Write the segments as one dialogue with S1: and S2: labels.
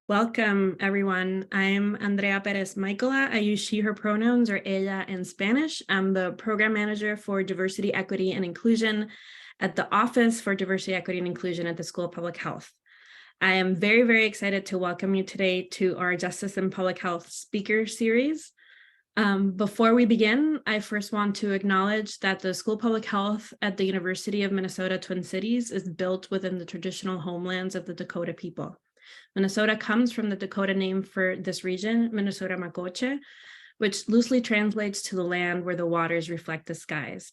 S1: Welcome, everyone. I'm Andrea Perez Michaela. I use she, her pronouns, or ella in Spanish. I'm the program manager for diversity, equity, and inclusion at the Office for Diversity, Equity, and Inclusion at the School of Public Health. I am very, very excited to welcome you today to our Justice and Public Health speaker series. Before we begin, I first want to acknowledge that the School of Public Health at the University of Minnesota Twin Cities is built within the traditional homelands of the Dakota people. Minnesota comes from the Dakota name for this region, Minnesota Makoche, which loosely translates to the land where the waters reflect the skies.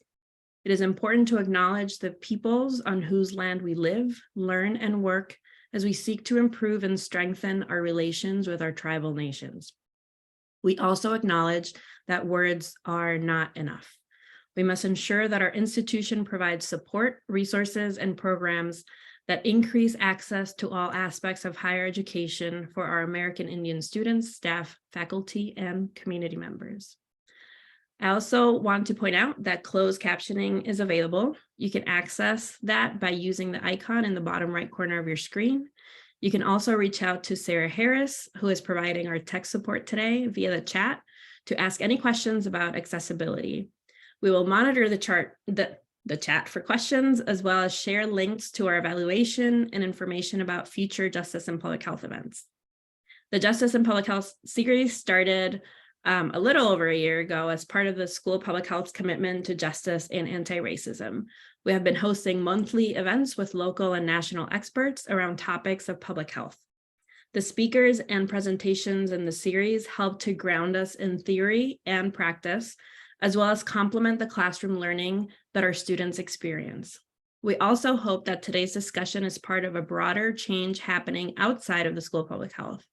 S1: It is important to acknowledge the peoples on whose land we live, learn, and work as we seek to improve and strengthen our relations with our tribal nations. We also acknowledge that words are not enough. We must ensure that our institution provides support, resources, and programs that increase access to all aspects of higher education for our American Indian students, staff, faculty, and community members. I also want to point out that closed captioning is available. You can access that by using the icon in the bottom right corner of your screen. You can also reach out to Sarah Harris, who is providing our tech support today via the chat, to ask any questions about accessibility. We will monitor the chat for questions, as well as share links to our evaluation and information about future justice and public health events. The Justice and Public Health series started a little over a year ago as part of the School of Public Health's commitment to justice and anti-racism. We have been hosting monthly events with local and national experts around topics of public health. The speakers and presentations in the series help to ground us in theory and practice, as well as complement the classroom learning that our students experience. We also hope that today's discussion is part of a broader change happening outside of the School of Public Health.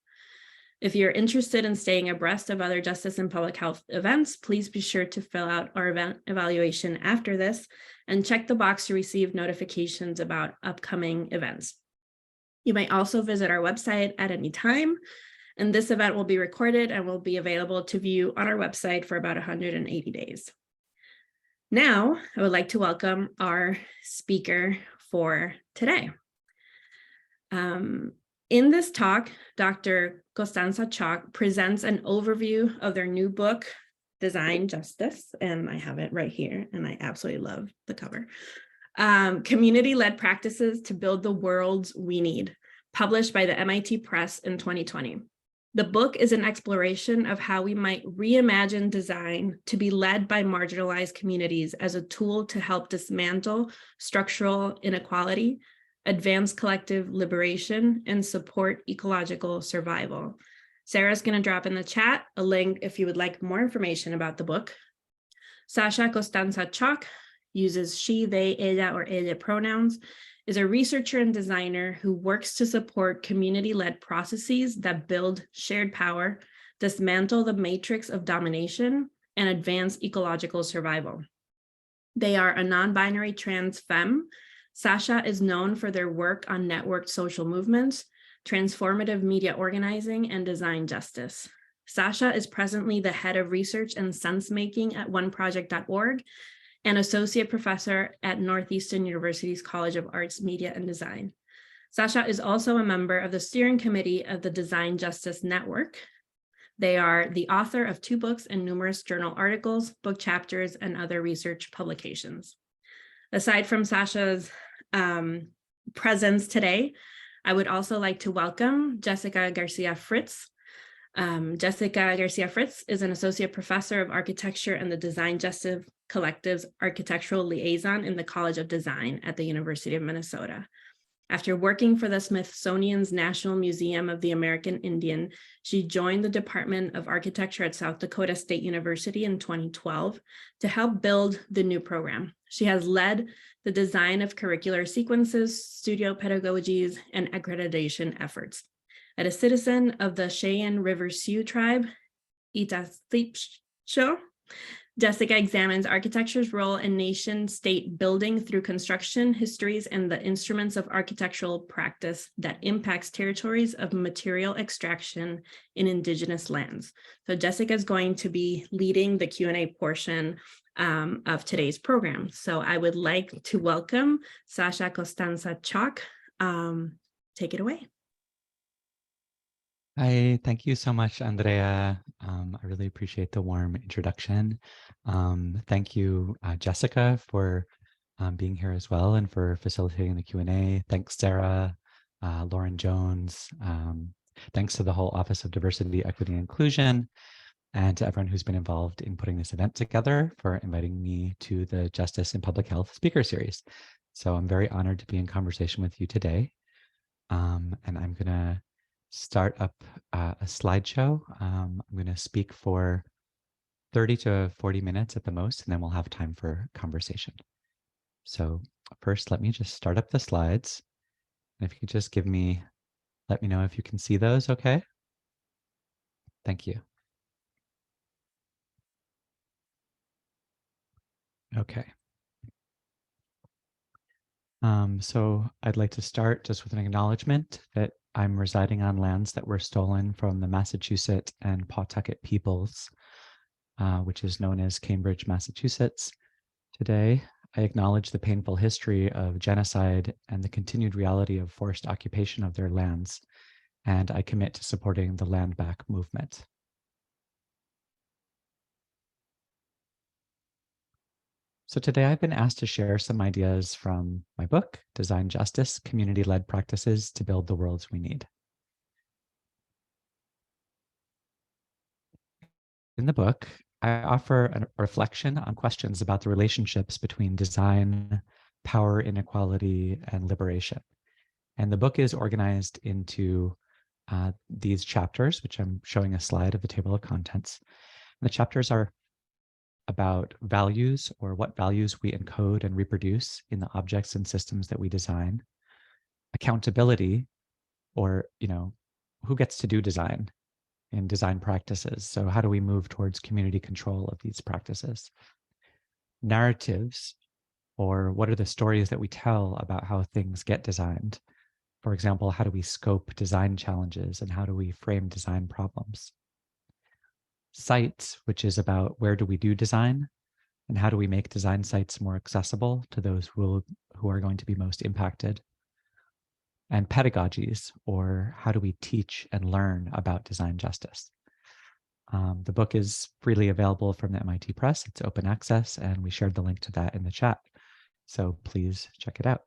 S1: If you're interested in staying abreast of other justice and public health events, please be sure to fill out our event evaluation after this and check the box to receive notifications about upcoming events. You may also visit our website at any time, and this event will be recorded and will be available to view on our website for about 180 days. Now, I would like to welcome our speaker for today. In this talk, Dr. Costanza Chalk presents an overview of their new book, Design Justice, and I have it right here, and I absolutely love the cover. Community-led practices to build the worlds we need, published by the MIT Press in 2020. The book is an exploration of how we might reimagine design to be led by marginalized communities as a tool to help dismantle structural inequality, advance collective liberation, and support ecological survival. Sarah's going to drop in the chat a link if you would like more information about the book. Sasha Costanza Chalk uses she, they, ella, or ella pronouns, is a researcher and designer who works to support community-led processes that build shared power, dismantle the matrix of domination, and advance ecological survival. They are a non-binary trans femme. Sasha is known for their work on networked social movements, transformative media organizing, and design justice. Sasha is presently the head of research and sense-making at oneproject.org and associate professor at Northeastern University's College of Arts, Media, and Design. Sasha is also a member of the steering committee of the Design Justice Network. They are the author of 2 books and numerous journal articles, book chapters, and other research publications. Aside from Sasha's presence today, I would also like to welcome Jessica Garcia Fritz. Jessica Garcia Fritz is an associate professor of architecture and the Design Justice Collective's architectural liaison in the College of Design at the University of Minnesota. After working for the Smithsonian's National Museum of the American Indian, she joined the Department of Architecture at South Dakota State University in 2012 to help build the new program. She has led the design of curricular sequences, studio pedagogies, and accreditation efforts. As a citizen of the Cheyenne River Sioux tribe, Itaslipsho, Jessica examines architecture's role in nation-state building through construction histories and the instruments of architectural practice that impacts territories of material extraction in Indigenous lands. So Jessica is going to be leading the Q&A portion of today's program. So I would like to welcome Sasha Costanza Chalk. Take it away.
S2: Thank you so much, Andrea. I really appreciate the warm introduction. Thank you, Jessica, for being here as well and for facilitating the Q&A. Thanks, Sarah, Lauren Jones. Thanks to the whole Office of Diversity, Equity, and Inclusion, and to everyone who's been involved in putting this event together for inviting me to the Justice in Public Health Speaker Series. So I'm very honored to be in conversation with you today. And I'm going to start up a slideshow. I'm going to speak for 30 to 40 minutes at the most, and then we'll have time for conversation. So first, let me just start up the slides. And if you could just let me know if you can see those, okay? Thank you. Okay. So I'd like to start just with an acknowledgement that I'm residing on lands that were stolen from the Massachusetts and Pawtucket peoples, which is known as Cambridge, Massachusetts. Today, I acknowledge the painful history of genocide and the continued reality of forced occupation of their lands, and I commit to supporting the Land Back movement. So today I've been asked to share some ideas from my book, Design Justice, Community-Led Practices to Build the Worlds We Need. In the book, I offer a reflection on questions about the relationships between design, power inequality, and liberation. And the book is organized into these chapters, which I'm showing a slide of the table of contents. And the chapters are about values, or what values we encode and reproduce in the objects and systems that we design. Accountability, or who gets to do design in design practices. So how do we move towards community control of these practices? Narratives, or what are the stories that we tell about how things get designed? For example, how do we scope design challenges and how do we frame design problems? Sites, which is about where do we do design and how do we make design sites more accessible to those who are going to be most impacted? And pedagogies, or how do we teach and learn about design justice? The book is freely available from the MIT Press. It's open access, and we shared the link to that in the chat. So please check it out.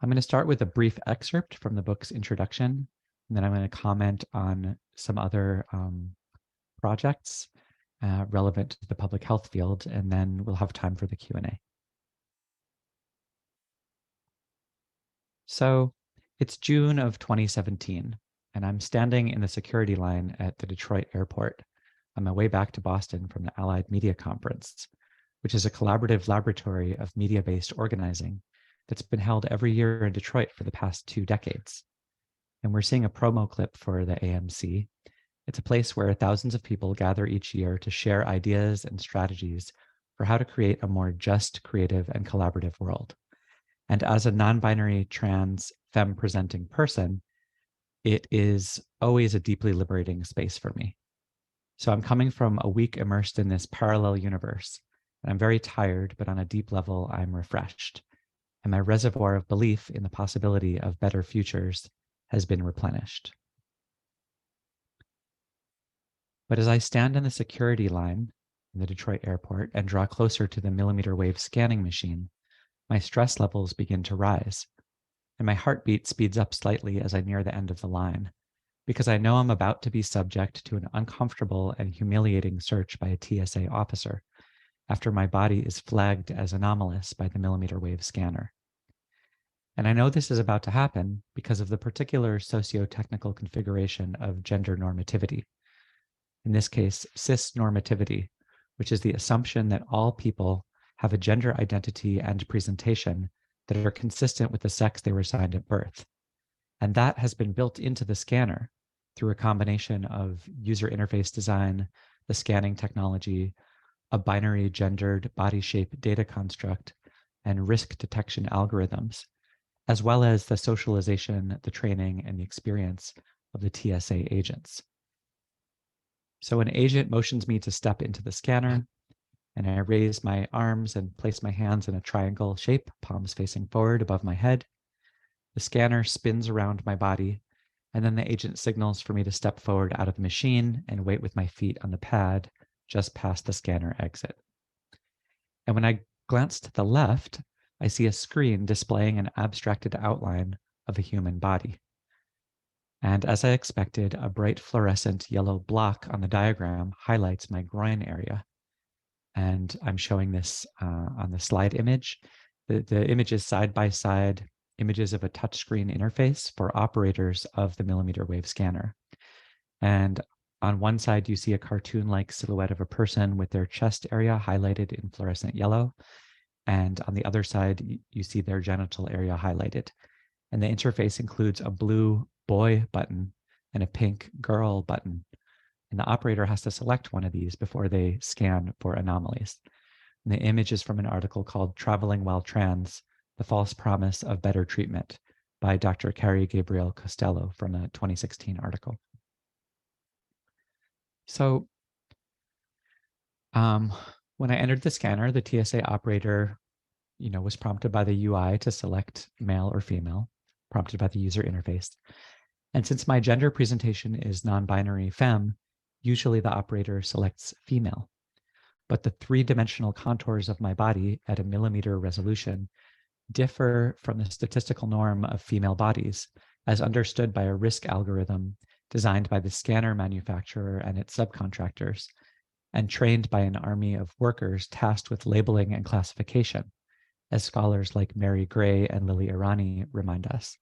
S2: I'm going to start with a brief excerpt from the book's introduction, and then I'm going to comment on some other projects relevant to the public health field, and then we'll have time for the Q&A. So it's June of 2017, and I'm standing in the security line at the Detroit airport on my way back to Boston from the Allied Media Conference, which is a collaborative laboratory of media-based organizing that's been held every year in Detroit for the past 2 decades. And we're seeing a promo clip for the AMC. It's a place where thousands of people gather each year to share ideas and strategies for how to create a more just, creative, and collaborative world. And as a non-binary, trans, femme-presenting person, it is always a deeply liberating space for me. So I'm coming from a week immersed in this parallel universe. And I'm very tired, but on a deep level, I'm refreshed. And my reservoir of belief in the possibility of better futures has been replenished. But as I stand in the security line in the Detroit airport and draw closer to the millimeter wave scanning machine, my stress levels begin to rise, and my heartbeat speeds up slightly as I near the end of the line, because I know I'm about to be subject to an uncomfortable and humiliating search by a TSA officer after my body is flagged as anomalous by the millimeter wave scanner. And I know this is about to happen because of the particular socio-technical configuration of gender normativity. In this case, cis normativity, which is the assumption that all people have a gender identity and presentation that are consistent with the sex they were assigned at birth. And that has been built into the scanner through a combination of user interface design, the scanning technology, a binary gendered body shape data construct, and risk detection algorithms, as well as the socialization, the training, and the experience of the TSA agents. So an agent motions me to step into the scanner, and I raise my arms and place my hands in a triangle shape, palms facing forward above my head. The scanner spins around my body, And then the agent signals for me to step forward out of the machine and wait with my feet on the pad just past the scanner exit. And when I glance to the left, I see a screen displaying an abstracted outline of a human body. And as I expected, a bright fluorescent yellow block on the diagram highlights my groin area. And I'm showing this on the slide image. The images side by side, images of a touchscreen interface for operators of the millimeter wave scanner. And on one side, you see a cartoon-like silhouette of a person with their chest area highlighted in fluorescent yellow. And on the other side, you see their genital area highlighted. And the interface includes a blue boy button and a pink girl button. And the operator has to select one of these before they scan for anomalies. And the image is from an article called Traveling While Trans, The False Promise of Better Treatment by Dr. Carrie Gabriel Costello from a 2016 article. So when I entered the scanner, the TSA operator was prompted by the UI to select male or female, prompted by the user interface. And since my gender presentation is non-binary femme, usually the operator selects female. But the three-dimensional contours of my body at a millimeter resolution differ from the statistical norm of female bodies, as understood by a risk algorithm designed by the scanner manufacturer and its subcontractors, and trained by an army of workers tasked with labeling and classification, as scholars like Mary Gray and Lily Irani remind us.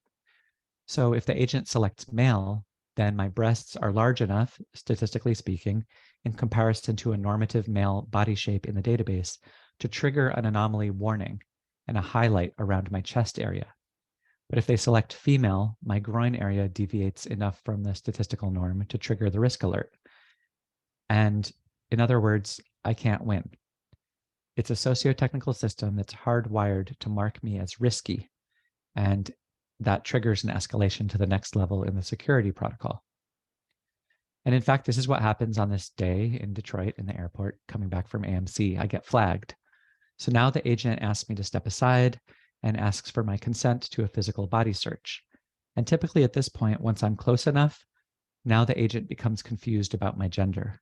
S2: So if the agent selects male, then my breasts are large enough, statistically speaking, in comparison to a normative male body shape in the database to trigger an anomaly warning and a highlight around my chest area. But if they select female, my groin area deviates enough from the statistical norm to trigger the risk alert. And in other words, I can't win. It's a socio-technical system that's hardwired to mark me as risky, and that triggers an escalation to the next level in the security protocol. And in fact, this is what happens on this day in Detroit in the airport coming back from AMC. I get flagged. So now the agent asks me to step aside and asks for my consent to a physical body search. And typically at this point, once I'm close enough, now the agent becomes confused about my gender.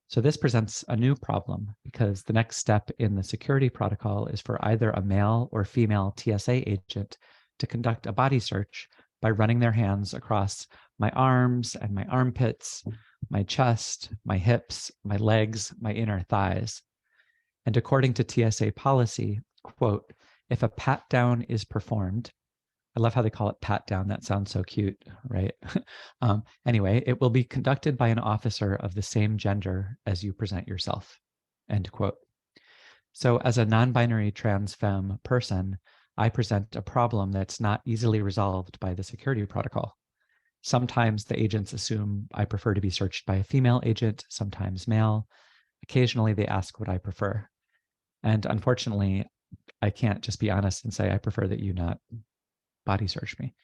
S2: So this presents a new problem because the next step in the security protocol is for either a male or female TSA agent to conduct a body search by running their hands across my arms and my armpits, my chest, my hips, my legs, my inner thighs. And according to TSA policy, quote, if a pat down is performed, I love how they call it pat down. That sounds so cute, right? Anyway, it will be conducted by an officer of the same gender as you present yourself, end quote. So as a non-binary trans femme person, I present a problem that's not easily resolved by the security protocol. Sometimes the agents assume I prefer to be searched by a female agent, sometimes male. Occasionally they ask what I prefer. And unfortunately, I can't just be honest and say, I prefer that you not body search me.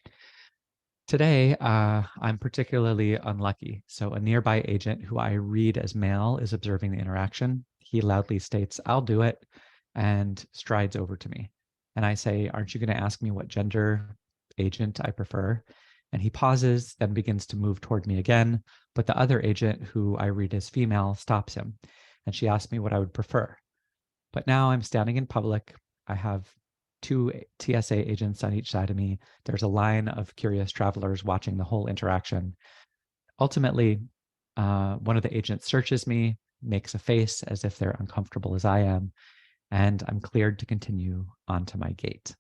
S2: Today, I'm particularly unlucky. So a nearby agent who I read as male is observing the interaction. He loudly states, I'll do it, and strides over to me. And I say, aren't you going to ask me what gender agent I prefer? And he pauses, then begins to move toward me again. But the other agent, who I read as female, stops him. And she asks me what I would prefer. But now I'm standing in public. I have two TSA agents on each side of me. There's a line of curious travelers watching the whole interaction. Ultimately, one of the agents searches me, makes a face as if they're uncomfortable as I am, and I'm cleared to continue onto my gate.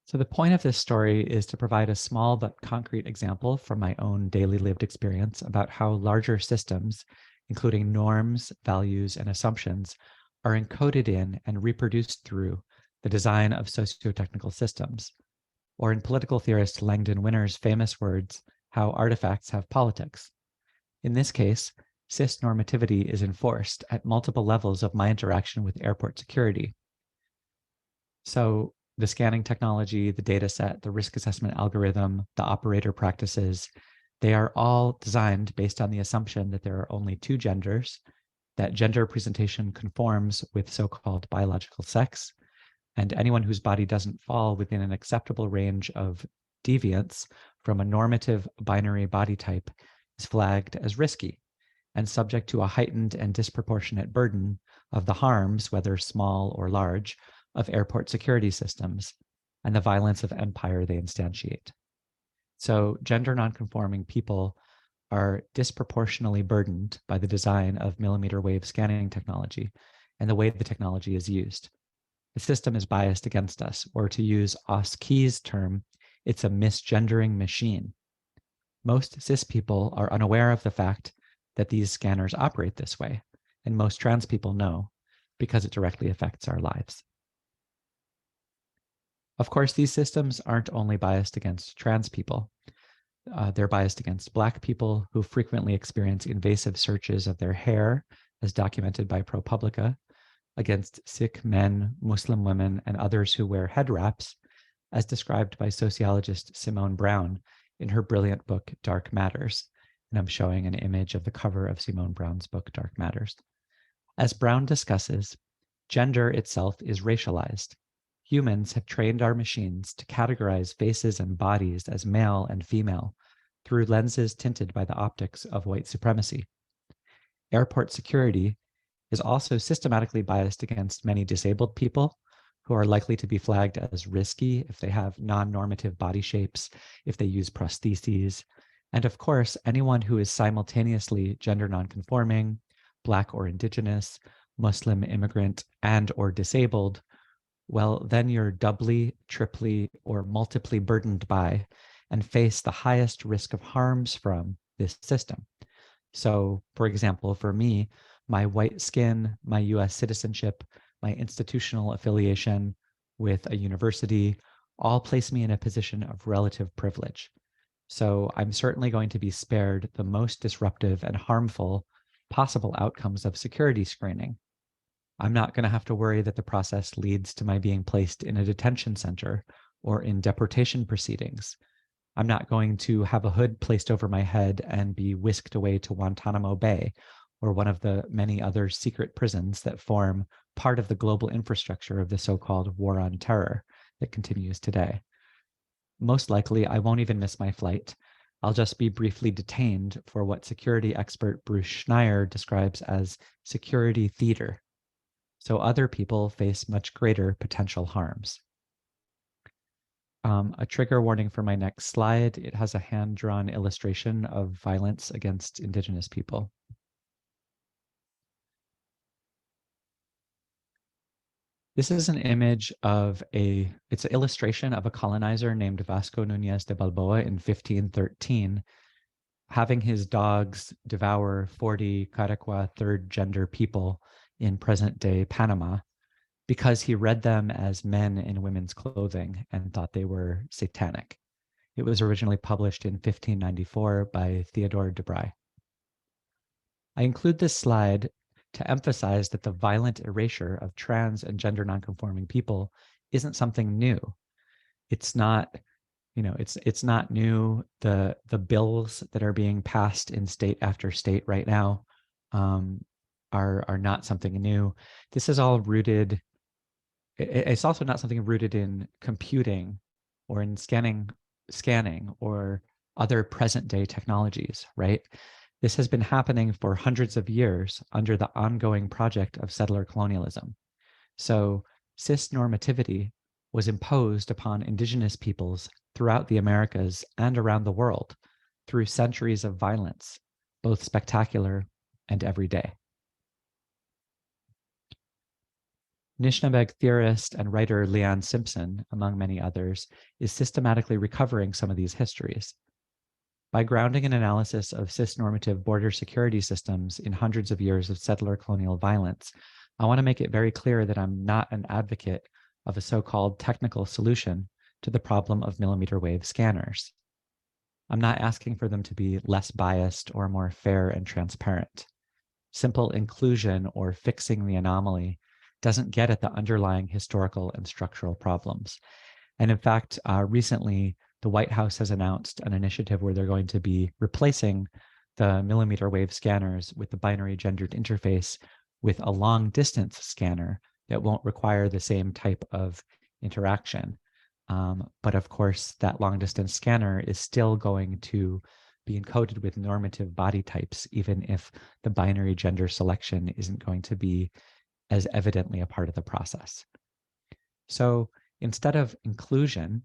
S2: So the point of this story is to provide a small but concrete example from my own daily lived experience about how larger systems, including norms, values, and assumptions, are encoded in and reproduced through the design of socio-technical systems, or in political theorist Langdon Winner's famous words, how artifacts have politics. In this case, cis-normativity is enforced at multiple levels of my interaction with airport security. So the scanning technology, the data set, the risk assessment algorithm, the operator practices, they are all designed based on the assumption that there are only two genders, that gender presentation conforms with so-called biological sex, and anyone whose body doesn't fall within an acceptable range of deviance from a normative binary body type is flagged as risky and subject to a heightened and disproportionate burden of the harms, whether small or large, of airport security systems and the violence of empire they instantiate. So gender nonconforming people are disproportionately burdened by the design of millimeter wave scanning technology and the way the technology is used. The system is biased against us, or to use Oski's term, it's a misgendering machine. Most cis people are unaware of the fact that these scanners operate this way, and most trans people know because it directly affects our lives. Of course, these systems aren't only biased against trans people. They're biased against Black people who frequently experience invasive searches of their hair, as documented by ProPublica, against Sikh men, Muslim women, and others who wear head wraps, as described by sociologist Simone Brown in her brilliant book, Dark Matters. And I'm showing an image of the cover of Simone Brown's book, Dark Matters. As Brown discusses, gender itself is racialized. Humans have trained our machines to categorize faces and bodies as male and female through lenses tinted by the optics of white supremacy. Airport security is also systematically biased against many disabled people who are likely to be flagged as risky if they have non-normative body shapes, if they use prostheses, and of course, anyone who is simultaneously gender nonconforming, Black or Indigenous, Muslim, immigrant, and or disabled, well, then you're doubly, triply, or multiply burdened by and face the highest risk of harms from this system. So, for example, for me, my white skin, my US citizenship, my institutional affiliation with a university all place me in a position of relative privilege. So I'm certainly going to be spared the most disruptive and harmful possible outcomes of security screening. I'm not going to have to worry that the process leads to my being placed in a detention center or in deportation proceedings. I'm not going to have a hood placed over my head and be whisked away to Guantanamo Bay or one of the many other secret prisons that form part of the global infrastructure of the so-called war on terror that continues today. Most likely, I won't even miss my flight. I'll just be briefly detained for what security expert Bruce Schneier describes as security theater. So other people face much greater potential harms. A trigger warning for my next slide. It has a hand-drawn illustration of violence against Indigenous people. This is an image of it's an illustration of a colonizer named Vasco Núñez de Balboa in 1513, having his dogs devour 40 Caraqua third gender people in present-day Panama because he read them as men in women's clothing and thought they were satanic. It was originally published in 1594 by Theodore de Bry. I include this slide to emphasize that the violent erasure of trans and gender nonconforming people isn't something new. It's not, it's not new. The bills that are being passed in state after state right now are not something new. This is all rooted. It's also not something rooted in computing or in scanning or other present day technologies, right? This has been happening for hundreds of years under the ongoing project of settler colonialism. So cis normativity was imposed upon Indigenous peoples throughout the Americas and around the world through centuries of violence, both spectacular and everyday. Nishnabeg theorist and writer Leanne Simpson, among many others, is systematically recovering some of these histories. By grounding an analysis of cis-normative border security systems in hundreds of years of settler colonial violence, I want to make it very clear that I'm not an advocate of a so-called technical solution to the problem of millimeter wave scanners. I'm not asking for them to be less biased or more fair and transparent. Simple inclusion or fixing the anomaly doesn't get at the underlying historical and structural problems. And in fact, recently, the White House has announced an initiative where they're going to be replacing the millimeter wave scanners with the binary gendered interface with a long distance scanner that won't require the same type of interaction. But of course, that long distance scanner is still going to be encoded with normative body types, even if the binary gender selection isn't going to be as evidently a part of the process. So instead of inclusion,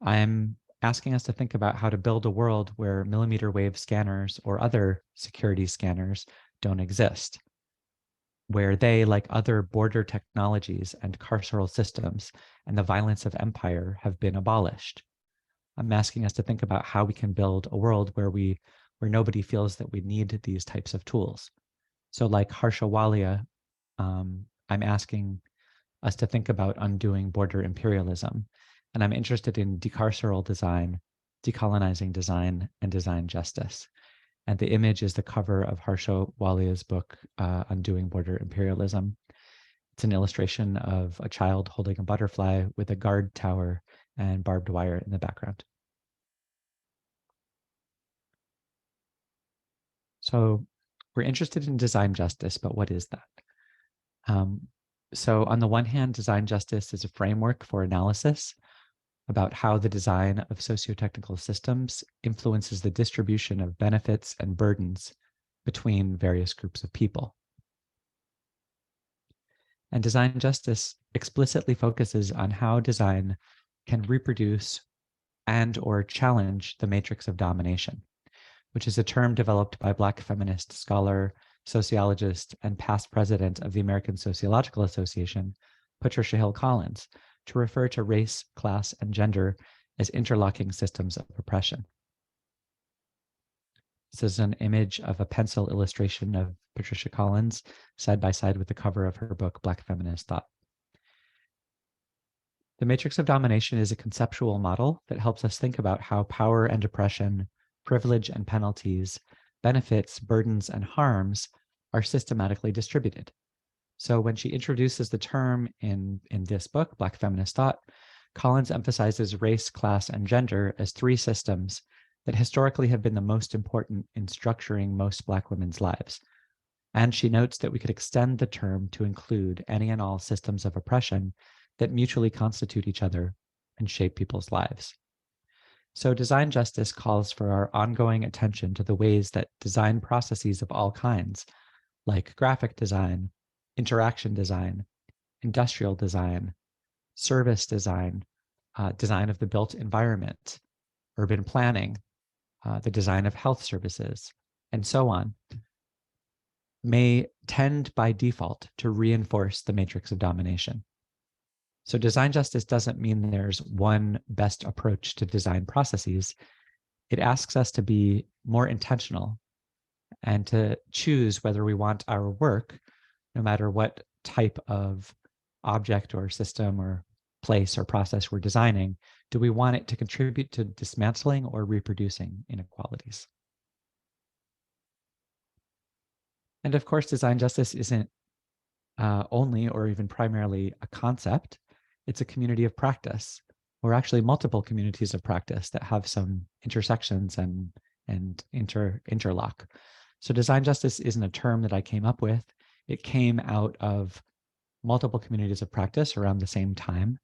S2: I'm asking us to think about how to build a world where millimeter wave scanners or other security scanners don't exist, where they, like other border technologies and carceral systems and the violence of empire, have been abolished. I'm asking us to think about how we can build a world where nobody feels that we need these types of tools. So like Harsha Walia, I'm asking us to think about undoing border imperialism. And I'm interested in decarceral design, decolonizing design, and design justice. And the image is the cover of Harsha Walia's book, Undoing Border Imperialism. It's an illustration of a child holding a butterfly with a guard tower and barbed wire in the background. So we're interested in design justice, but what is that? So on the one hand, design justice is a framework for analysis about how the design of socio-technical systems influences the distribution of benefits and burdens between various groups of people. And design justice explicitly focuses on how design can reproduce and or challenge the matrix of domination, which is a term developed by Black feminist scholar, sociologist, and past president of the American Sociological Association, Patricia Hill Collins, to refer to race, class, and gender as interlocking systems of oppression. This is an image of a pencil illustration of Patricia Collins side by side with the cover of her book, Black Feminist Thought. The matrix of domination is a conceptual model that helps us think about how power and oppression, privilege and penalties, benefits, burdens, and harms are systematically distributed. So when she introduces the term in this book, Black Feminist Thought, Collins emphasizes race, class, and gender as three systems that historically have been the most important in structuring most Black women's lives. And she notes that we could extend the term to include any and all systems of oppression that mutually constitute each other and shape people's lives. So design justice calls for our ongoing attention to the ways that design processes of all kinds, like graphic design, interaction design, industrial design, service design, design of the built environment, urban planning, the design of health services, and so on, may tend by default to reinforce the matrix of domination. So design justice doesn't mean there's one best approach to design processes. It asks us to be more intentional and to choose whether we want our work, no matter what type of object or system or place or process we're designing, do we want it to contribute to dismantling or reproducing inequalities? And of course, design justice isn't only or even primarily a concept. It's a community of practice, or actually multiple communities of practice that have some intersections and interlock. So design justice isn't a term that I came up with. It came out of multiple communities of practice around the same time.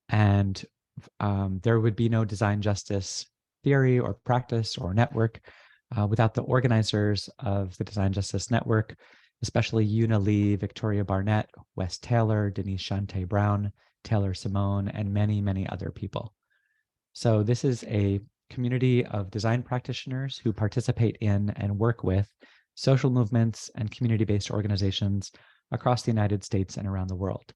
S2: And there would be no design justice theory or practice or network without the organizers of the Design Justice Network, especially Una Lee, Victoria Barnett, Wes Taylor, Denise Shante Brown, Taylor Simone, and many, many other people. So this is a community of design practitioners who participate in and work with social movements and community-based organizations across the United States and around the world.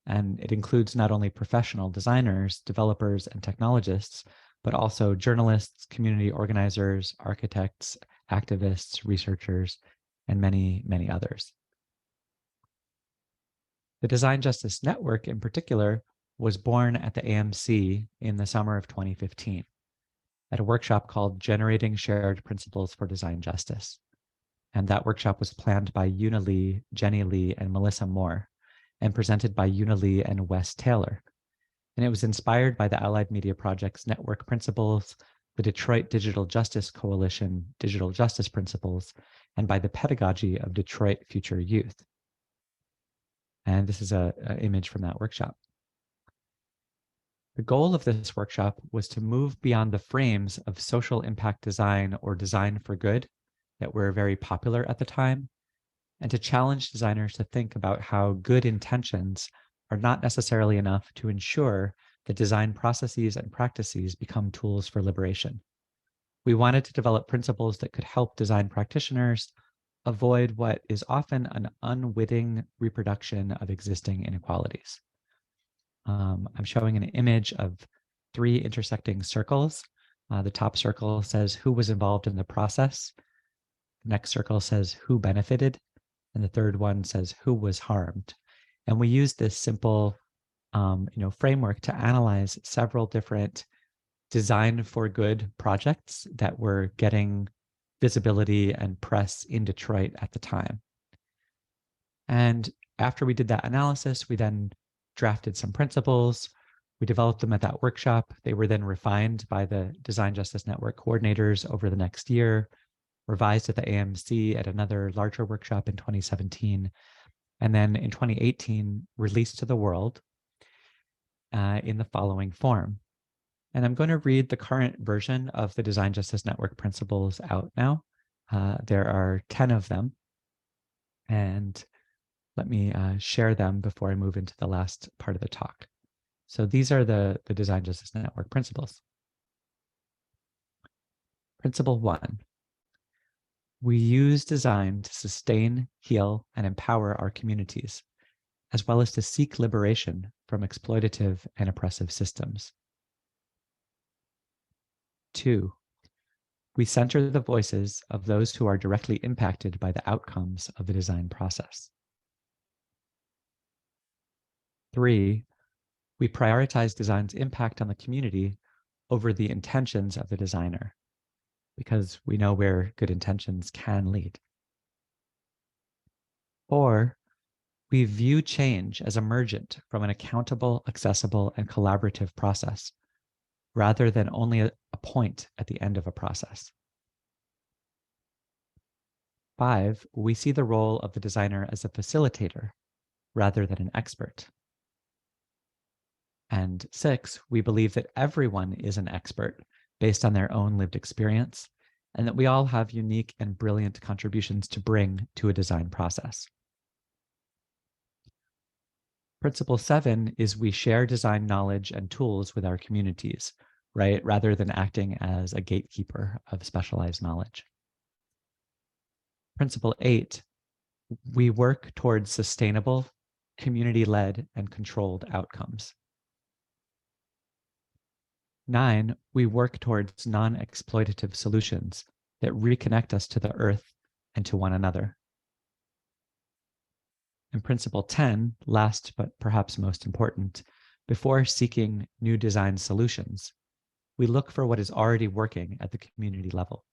S2: And it includes not only professional designers, developers, and technologists, but also journalists, community organizers, architects, activists, researchers, and many, many others. The Design Justice Network in particular was born at the AMC in the summer of 2015 at a workshop called Generating Shared Principles for Design Justice. And that workshop was planned by Una Lee, Jenny Lee, and Melissa Moore, and presented by Una Lee and Wes Taylor. And it was inspired by the Allied Media Project's network principles, the Detroit Digital Justice Coalition Digital Justice Principles, and by the pedagogy of Detroit Future Youth. And this is an image from that workshop. The goal of this workshop was to move beyond the frames of social impact design or design for good that were very popular at the time, and to challenge designers to think about how good intentions are not necessarily enough to ensure that design processes and practices become tools for liberation. We wanted to develop principles that could help design practitioners avoid what is often an unwitting reproduction of existing inequalities. I'm showing an image of 3 intersecting circles. The top circle says who was involved in the process. The next circle says who benefited. And the third one says who was harmed. And we use this simple framework to analyze several different design for good projects that were getting visibility and press in Detroit at the time. And after we did that analysis, we then drafted some principles. We developed them at that workshop. They were then refined by the Design Justice Network coordinators over the next year, revised at the AMC at another larger workshop in 2017, and then in 2018, released to the world in the following form. And I'm going to read the current version of the Design Justice Network principles out now. There are 10 of them. And let me share them before I move into the last part of the talk. So these are the Design Justice Network principles. Principle 1. We use design to sustain, heal, and empower our communities, as well as to seek liberation from exploitative and oppressive systems. 2. We center the voices of those who are directly impacted by the outcomes of the design process. 3. We prioritize design's impact on the community over the intentions of the designer, because we know where good intentions can lead. 4. We view change as emergent from an accountable, accessible, and collaborative process, rather than only a point at the end of a process. 5. We see the role of the designer as a facilitator rather than an expert. And 6, we believe that everyone is an expert based on their own lived experience, and that we all have unique and brilliant contributions to bring to a design process. Principle 7 is we share design knowledge and tools with our communities, right? Rather than acting as a gatekeeper of specialized knowledge. Principle 8, we work towards sustainable, community-led, and controlled outcomes. 9, we work towards non-exploitative solutions that reconnect us to the earth and to one another. And principle 10, last but perhaps most important, before seeking new design solutions, we look for what is already working at the community level.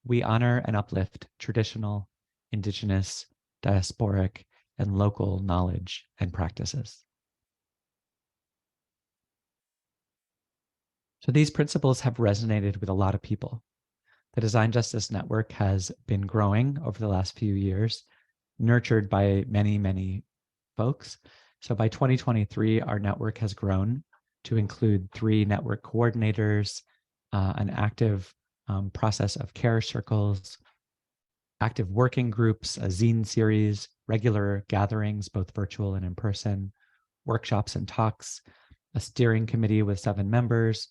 S2: We honor and uplift traditional, indigenous, diasporic, and local knowledge and practices. So these principles have resonated with a lot of people. The Design Justice Network has been growing over the last few years, nurtured by many, many folks. So by 2023, our network has grown to include 3 network coordinators, an active process of care circles, active working groups, a zine series, regular gatherings, both virtual and in person, workshops and talks, a steering committee with 7 members,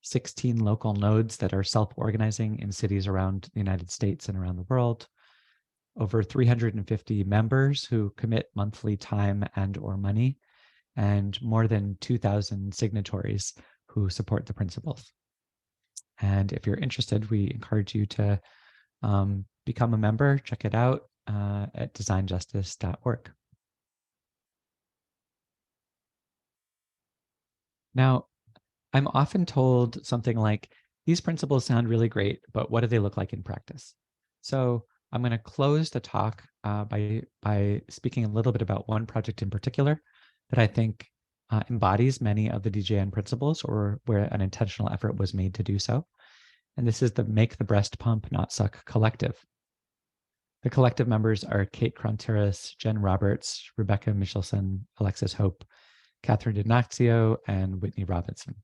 S2: 16 local nodes that are self-organizing in cities around the United States and around the world, over 350 members who commit monthly time and or money, and more than 2,000 signatories who support the principles. And if you're interested, we encourage you to become a member. Check it out at designjustice.org. Now, I'm often told something like, these principles sound really great, but what do they look like in practice? So I'm going to close the talk by speaking a little bit about one project in particular that I think embodies many of the DJN principles, or where an intentional effort was made to do so. And this is the Make the Breast Pump Not Suck Collective. The collective members are Kate Cronteras, Jen Roberts, Rebecca Michelson, Alexis Hope, Catherine D'Ignazio, and Whitney Robinson.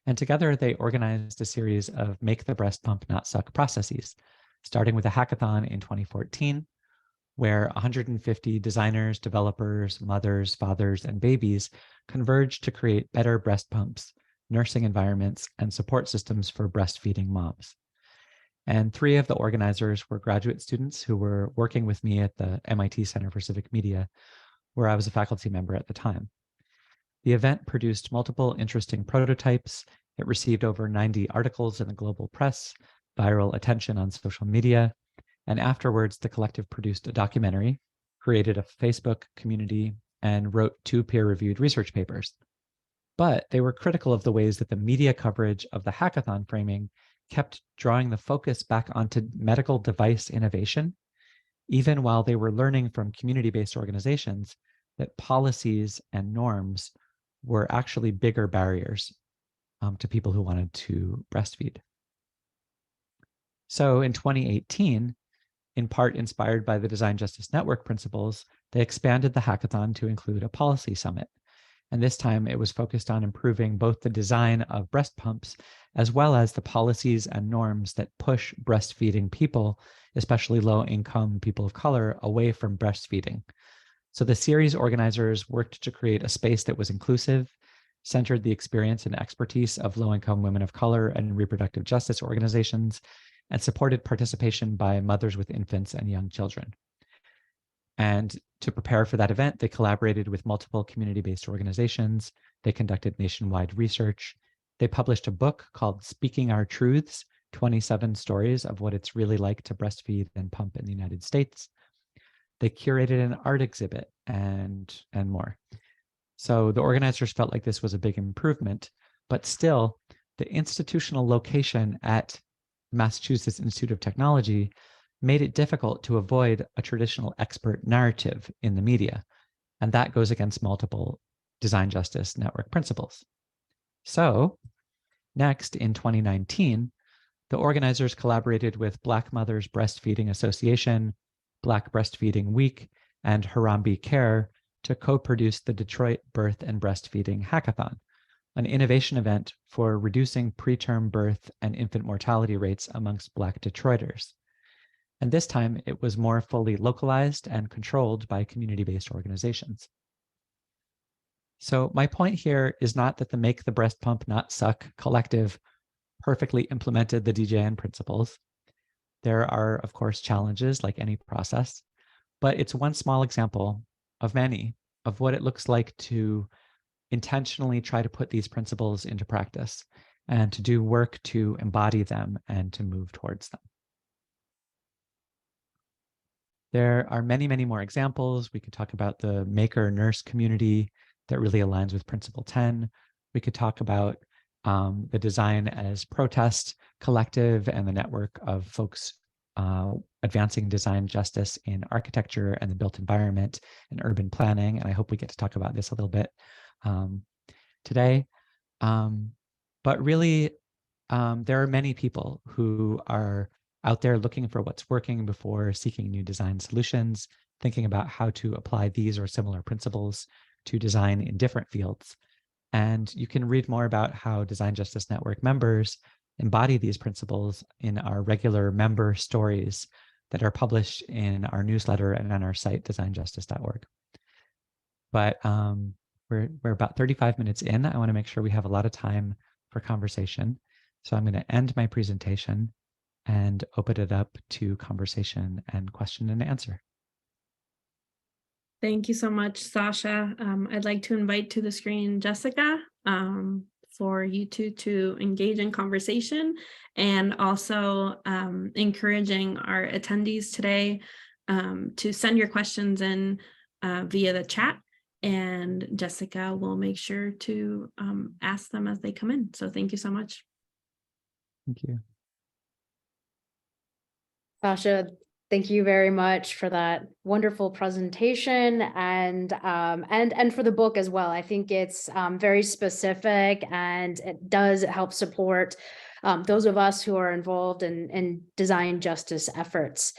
S2: And together they organized a series of Make the Breast Pump Not Suck processes, starting with a hackathon in 2014, where 150 designers, developers, mothers, fathers, and babies converged to create better breast pumps, nursing environments, and support systems for breastfeeding moms. And 3 of the organizers were graduate students who were working with me at the MIT Center for Civic Media, where I was a faculty member at the time. The event produced multiple interesting prototypes. It received over 90 articles in the global press, viral attention on social media, and afterwards, the collective produced a documentary, created a Facebook community, and wrote 2 peer-reviewed research papers. But they were critical of the ways that the media coverage of the hackathon framing kept drawing the focus back onto medical device innovation, even while they were learning from community-based organizations that policies and norms were actually bigger barriers to people who wanted to breastfeed. So in 2018, in part inspired by the Design Justice Network principles, they expanded the hackathon to include a policy summit. And this time it was focused on improving both the design of breast pumps as well as the policies and norms that push breastfeeding people, especially low-income people of color, away from breastfeeding. So the series organizers worked to create a space that was inclusive, centered the experience and expertise of low-income women of color and reproductive justice organizations, and supported participation by mothers with infants and young children. And to prepare for that event, they collaborated with multiple community-based organizations. They conducted nationwide research. They published a book called Speaking Our Truths, 27 Stories of What It's Really Like to Breastfeed and Pump in the United States. They curated an art exhibit and more. So the organizers felt like this was a big improvement, but still the institutional location at Massachusetts Institute of Technology made it difficult to avoid a traditional expert narrative in the media. And that goes against multiple Design Justice Network principles. So next, in 2019, the organizers collaborated with Black Mothers Breastfeeding Association, Black Breastfeeding Week, and Harambee Care to co-produce the Detroit Birth and Breastfeeding Hackathon, an innovation event for reducing preterm birth and infant mortality rates amongst Black Detroiters. And this time it was more fully localized and controlled by community-based organizations. So my point here is not that the Make the Breast Pump Not Suck collective perfectly implemented the DJN principles. There are, of course, challenges like any process, but it's one small example of many of what it looks like to intentionally try to put these principles into practice and to do work to embody them and to move towards them. There are many, many more examples. We could talk about the maker nurse community that really aligns with Principle 10. We could talk about the Design as Protest collective and the network of folks advancing design justice in architecture and the built environment and urban planning. And I hope we get to talk about this a little bit today. But really, there are many people who are out there looking for what's working before seeking new design solutions, thinking about how to apply these or similar principles to design in different fields. And you can read more about how Design Justice Network members embody these principles in our regular member stories that are published in our newsletter and on our site, designjustice.org. But we're about 35 minutes in. I want to make sure we have a lot of time for conversation. So I'm going to end my presentation and open it up to conversation and question and answer.
S1: Thank you so much, Sasha. I'd like to invite to the screen Jessica for you two to engage in conversation, and also encouraging our attendees today to send your questions in via the chat, and Jessica will make sure to ask them as they come in. So thank you so much.
S2: Thank you.
S3: Sasha, thank you very much for that wonderful presentation and for the book as well. I think it's very specific, and it does help support those of us who are involved in design justice efforts.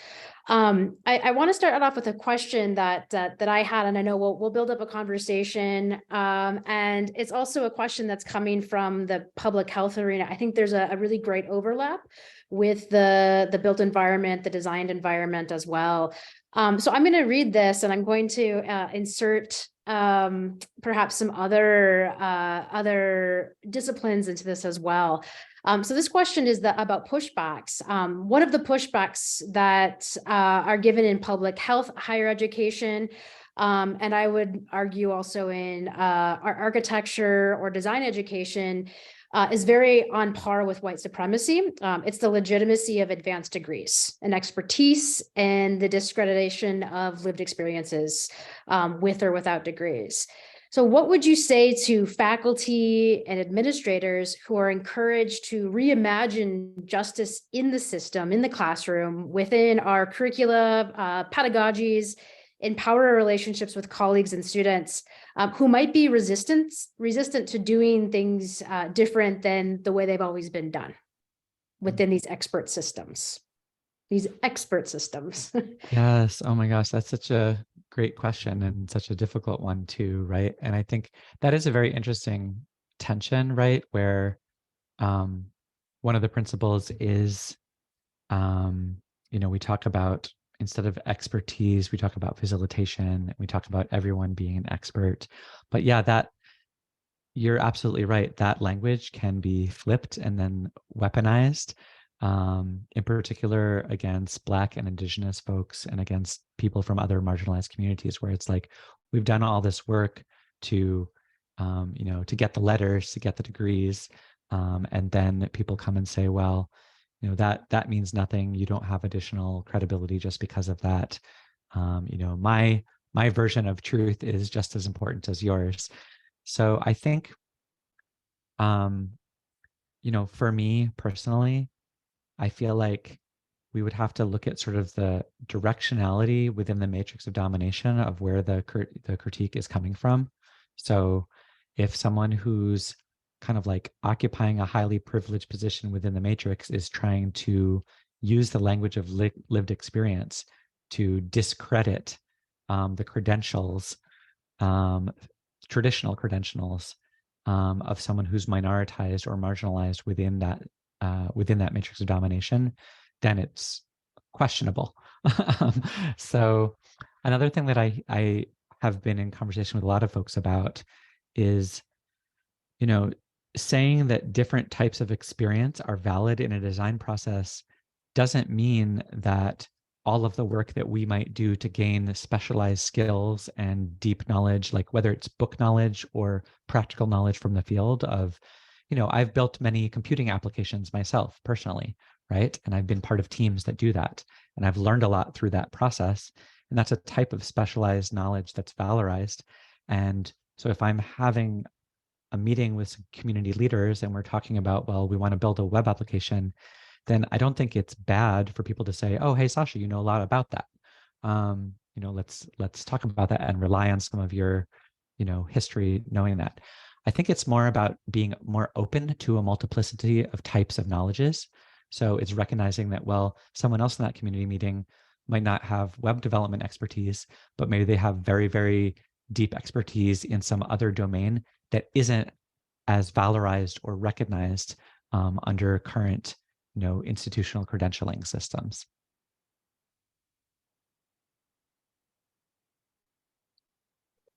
S3: I want to start off with a question that I had, and I know we'll build up a conversation. And it's also a question that's coming from the public health arena. I think there's a really great overlap with the built environment, the designed environment as well. So I'm going to read this, and I'm going to insert perhaps some other disciplines into this as well. So this question is about pushbacks. One of the pushbacks that are given in public health, higher education, and I would argue also in our architecture or design education, is very on par with white supremacy. It's the legitimacy of advanced degrees and expertise and the discreditation of lived experiences with or without degrees. So what would you say to faculty and administrators who are encouraged to reimagine justice in the system, in the classroom, within our curricula, pedagogies, empower our relationships with colleagues and students who might be resistant to doing things different than the way they've always been done within these expert systems?
S2: Yes. Oh my gosh, that's such a great question and such a difficult one too, right? And I think that is a very interesting tension, right? Where one of the principles is, we talk about, instead of expertise, we talk about facilitation. We talk about everyone being an expert. But yeah, that you're absolutely right. That language can be flipped and then weaponized. In particular against Black and Indigenous folks and against people from other marginalized communities, where it's like, we've done all this work to, to get the letters, to get the degrees. And then people come and say, well, that means nothing. You don't have additional credibility just because of that. My version of truth is just as important as yours. So I think, for me personally, I feel like we would have to look at sort of the directionality within the matrix of domination of where the critique is coming from. So if someone who's kind of like occupying a highly privileged position within the matrix is trying to use the language of lived experience to discredit the credentials, traditional credentials of someone who's minoritized or marginalized within that matrix of domination, then it's questionable. So another thing that I have been in conversation with a lot of folks about is, saying that different types of experience are valid in a design process doesn't mean that all of the work that we might do to gain specialized skills and deep knowledge, like whether it's book knowledge or practical knowledge from the field of, I've built many computing applications myself personally, right? And I've been part of teams that do that. And I've learned a lot through that process. And that's a type of specialized knowledge that's valorized. And so if I'm having a meeting with some community leaders and we're talking about, well, we want to build a web application, then I don't think it's bad for people to say, oh, hey, Sasha, you know a lot about that. Let's talk about that and rely on some of your, history knowing that. I think it's more about being more open to a multiplicity of types of knowledges. So it's recognizing that, well, someone else in that community meeting might not have web development expertise, but maybe they have very, very deep expertise in some other domain that isn't as valorized or recognized under current, institutional credentialing systems.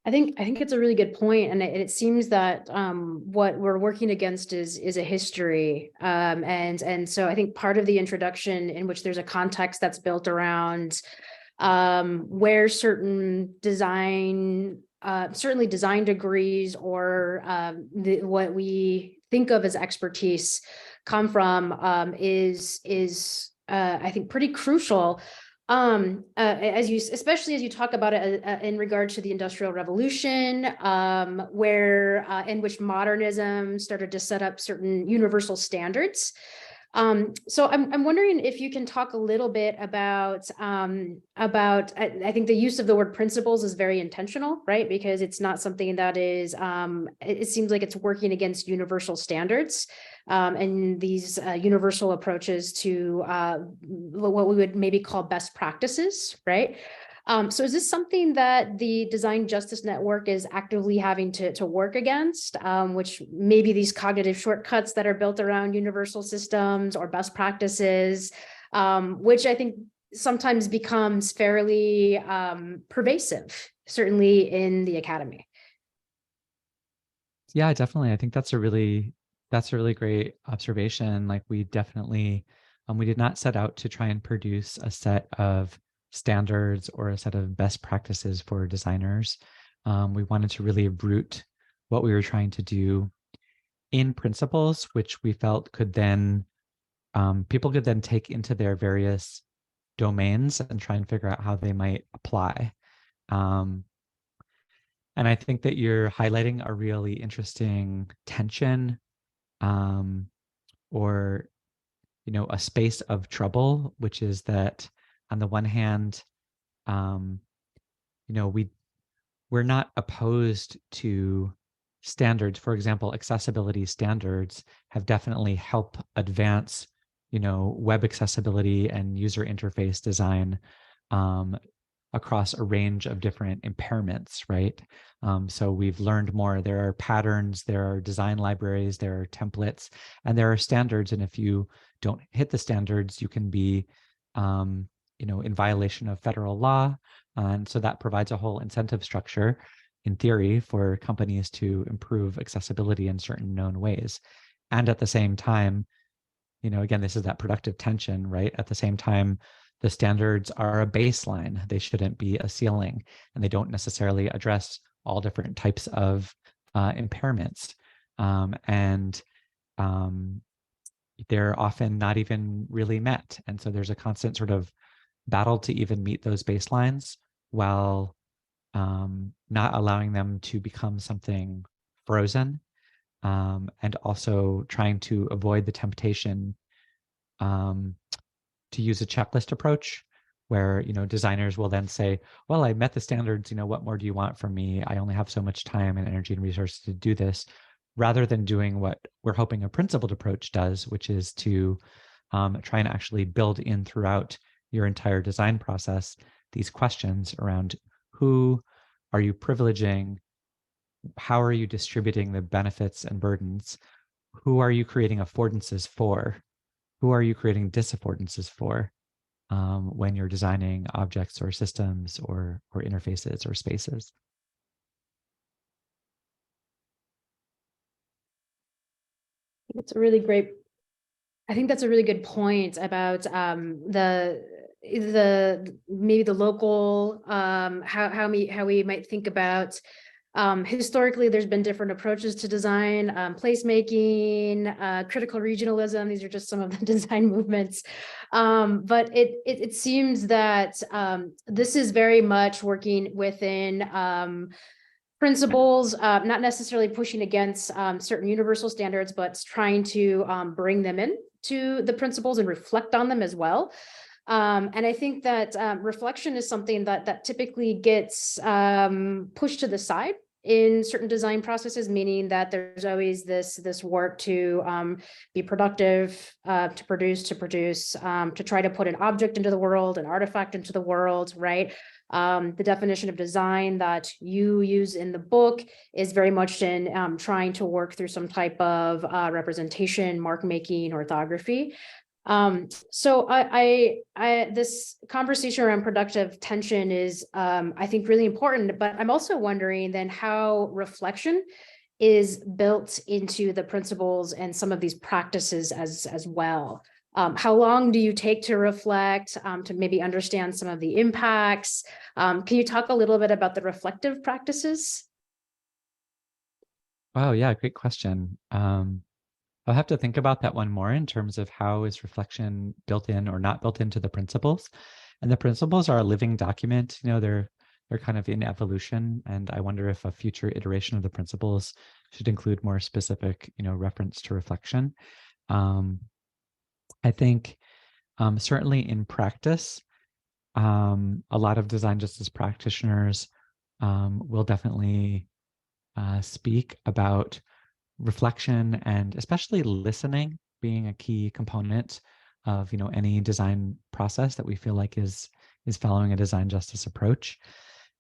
S3: I think it's a really good point, and it seems that what we're working against is a history, and so I think part of the introduction, in which there's a context that's built around where certain design, certainly design degrees or what we think of as expertise come from, is I think pretty crucial. Especially as you talk about it in regard to the Industrial Revolution, where in which modernism started to set up certain universal standards So I'm wondering if you can talk a little bit about I think the use of the word principles is very intentional, right? Because it's not something that is it seems like it's working against universal standards and these universal approaches to what we would maybe call best practices, right? So is this something that the Design Justice Network is actively having to work against, which maybe these cognitive shortcuts that are built around universal systems or best practices, which I think sometimes becomes fairly pervasive, certainly in the academy?
S2: Yeah, definitely. I think that's a really great observation. Like we definitely we did not set out to try and produce a set of standards or a set of best practices for designers. We wanted to really root what we were trying to do in principles, which we felt could then people could then take into their various domains and try and figure out how they might apply. And I think that you're highlighting a really interesting tension, or a space of trouble, which is that on the one hand, we're not opposed to standards. For example, accessibility standards have definitely helped advance, web accessibility and user interface design across a range of different impairments, right? So we've learned more. There are patterns, there are design libraries, there are templates, and there are standards. And if you don't hit the standards, you can be, in violation of federal law. And so that provides a whole incentive structure, in theory, for companies to improve accessibility in certain known ways. And at the same time, again, this is that productive tension, right? At the same time, the standards are a baseline. They shouldn't be a ceiling, and they don't necessarily address all different types of impairments. And they're often not even really met. And so there's a constant sort of battle to even meet those baselines while not allowing them to become something frozen, and also trying to avoid the temptation to use a checklist approach where designers will then say, well, I met the standards, what more do you want from me? I only have so much time and energy and resources to do this, rather than doing what we're hoping a principled approach does, which is to try and actually build in throughout your entire design process these questions around: who are you privileging? How are you distributing the benefits and burdens? Who are you creating affordances for? Who are you creating disaffordances for when you're designing objects or systems or interfaces or spaces?
S3: It's a really great. I think that's a really good point about the maybe the local how we might think about. Historically, there's been different approaches to design, placemaking, critical regionalism. These are just some of the design movements. But it seems that this is very much working within principles, not necessarily pushing against certain universal standards, but trying to bring them in to the principles and reflect on them as well. And I think that reflection is something that typically gets pushed to the side in certain design processes, meaning that there's always this work to be productive, to produce, to try to put an object into the world, an artifact into the world, right? The definition of design that you use in the book is very much in trying to work through some type of representation, mark making, orthography. So this conversation around productive tension is, I think, really important, but I'm also wondering then how reflection is built into the principles and some of these practices as well. How long do you take to reflect, to maybe understand some of the impacts? Can you talk a little bit about the reflective practices?
S2: Wow, yeah, great question. I'll have to think about that one more in terms of how is reflection built in or not built into the principles. And the principles are a living document. They're kind of in evolution, and I wonder if a future iteration of the principles should include more specific, reference to reflection. I think certainly in practice, a lot of design justice practitioners will definitely speak about reflection and especially listening being a key component of any design process that we feel like is following a design justice approach.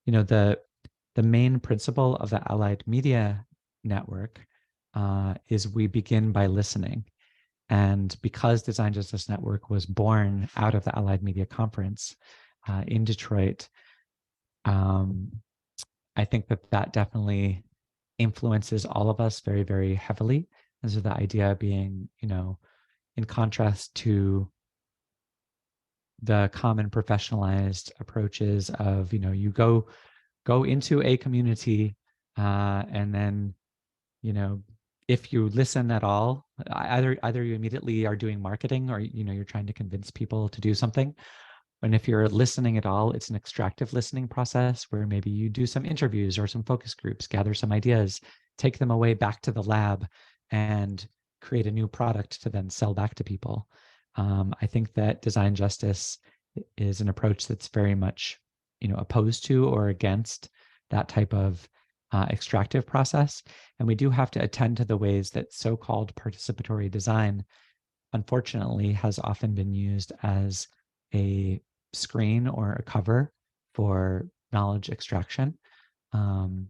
S2: The main principle of the Allied Media Network is we begin by listening. And because Design Justice Network was born out of the Allied Media Conference in Detroit, I think that definitely influences all of us very, very heavily. And so the idea being, in contrast to the common professionalized approaches of, you go into a community and then, if you listen at all, either you immediately are doing marketing or, you're trying to convince people to do something. And if you're listening at all, it's an extractive listening process where maybe you do some interviews or some focus groups, gather some ideas, take them away back to the lab and create a new product to then sell back to people. I think that design justice is an approach that's very much, opposed to or against that type of extractive process. And we do have to attend to the ways that so-called participatory design, unfortunately, has often been used as a screen or a cover for knowledge extraction, certainly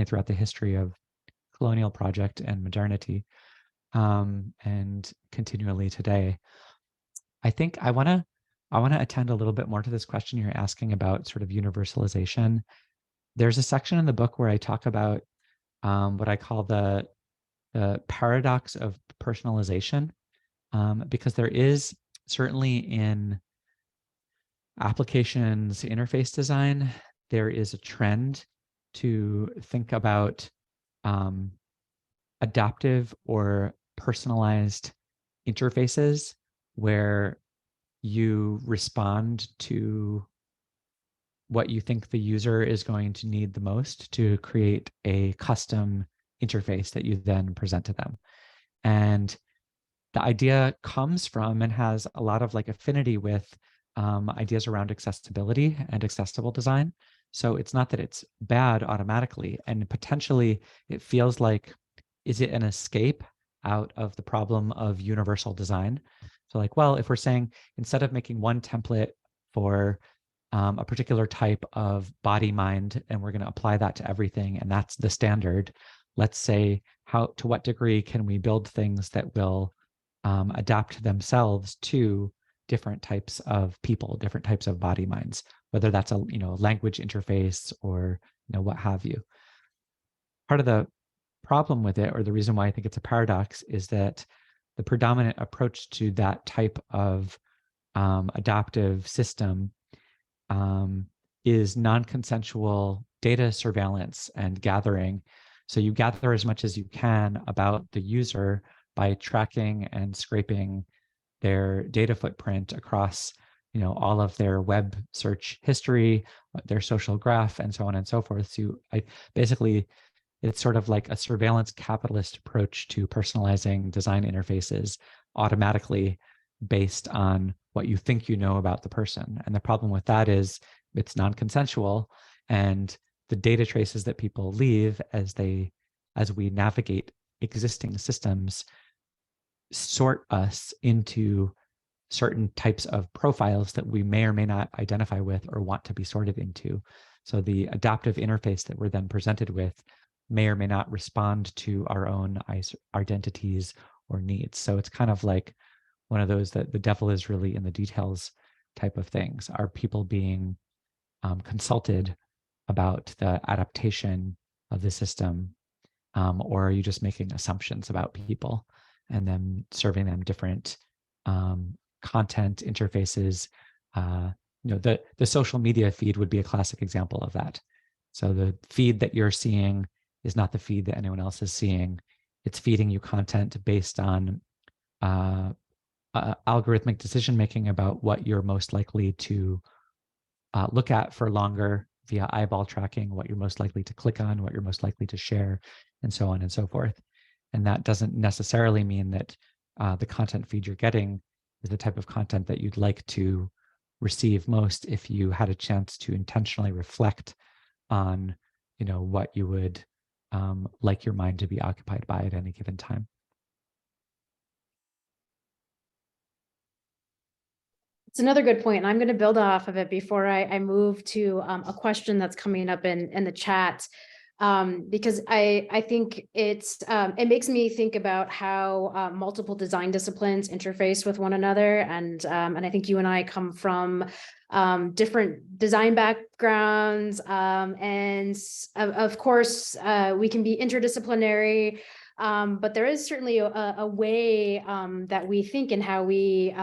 S2: throughout the history of colonial project and modernity, and continually today. I think I want to attend a little bit more to this question you're asking about sort of universalization. There's a section in the book where I talk about what I call the paradox of personalization, because there is certainly in applications interface design, there is a trend to think about adaptive or personalized interfaces where you respond to what you think the user is going to need the most to create a custom interface that you then present to them. And the idea comes from and has a lot of affinity with ideas around accessibility and accessible design. So it's not that it's bad automatically, and potentially it feels like, is it an escape out of the problem of universal design? So if we're saying instead of making one template for a particular type of body mind, and we're going to apply that to everything, and that's the standard, let's say to what degree can we build things that will adapt themselves to different types of people, different types of body minds, whether that's a language interface or what have you. Part of the problem with it, or the reason why I think it's a paradox, is that the predominant approach to that type of adaptive system is non-consensual data surveillance and gathering. So you gather as much as you can about the user by tracking and scraping their data footprint across all of their web search history, their social graph, and so on and so forth. So it's sort of like a surveillance capitalist approach to personalizing design interfaces automatically based on what you think you know about the person. And the problem with that is it's non-consensual, and the data traces that people leave as we navigate existing systems sort us into certain types of profiles that we may or may not identify with or want to be sorted into. So the adaptive interface that we're then presented with may or may not respond to our own identities or needs. So it's kind of like one of those that the devil is really in the details type of things. Are people being consulted about the adaptation of the system, or are you just making assumptions about people and then serving them different content interfaces? The social media feed would be a classic example of that. So the feed that you're seeing is not the feed that anyone else is seeing. It's feeding you content based on algorithmic decision making about what you're most likely to look at for longer via eyeball tracking, what you're most likely to click on, what you're most likely to share, and so on and so forth. And that doesn't necessarily mean that the content feed you're getting is the type of content that you'd like to receive most if you had a chance to intentionally reflect on, what you would like your mind to be occupied by at any given time.
S3: It's another good point, and I'm going to build off of it before I move to a question that's coming up in the chat, because I think it makes me think about how multiple design disciplines interface with one another, and I think you and I come from different design backgrounds, and of course we can be interdisciplinary. But there is certainly a way that we think and how we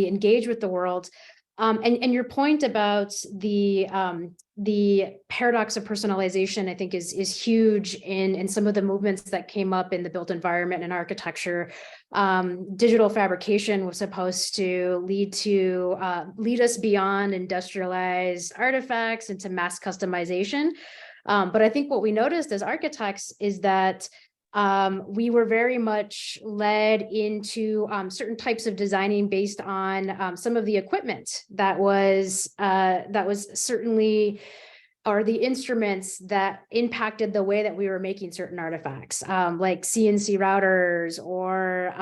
S3: engage with the world. And your point about the paradox of personalization, I think, is huge in some of the movements that came up in the built environment and architecture. Digital fabrication was supposed to lead us beyond industrialized artifacts into mass customization. But I think what we noticed as architects is that we were very much led into certain types of designing based on some of the equipment that was certainly, or the instruments that impacted the way that we were making certain artifacts, like CNC routers, or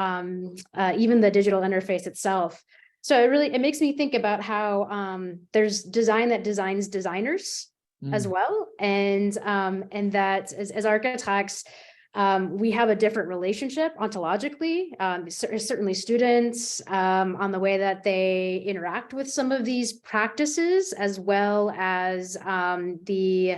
S3: even the digital interface itself. So it makes me think about how there's design that designs designers as well, and that as architects, we have a different relationship ontologically, certainly students, on the way that they interact with some of these practices, as well as the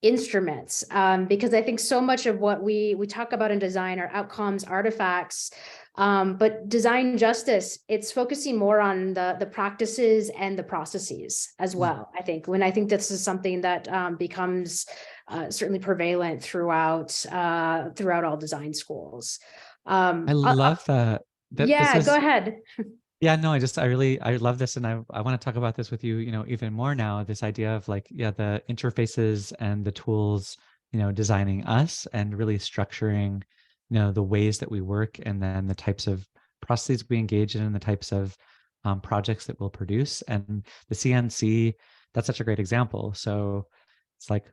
S3: instruments, because I think so much of what we talk about in design are outcomes, artifacts, but design justice, it's focusing more on the practices and the processes as well. I think this is something that becomes certainly prevalent throughout all design schools.
S2: I love that.
S3: Yeah, go ahead.
S2: Yeah, no, I love this. And I want to talk about this with you, even more now, this idea of the interfaces and the tools, designing us and really structuring, the ways that we work, and then the types of processes we engage in and the types of projects that we'll produce. And the CNC, that's such a great example. So it's like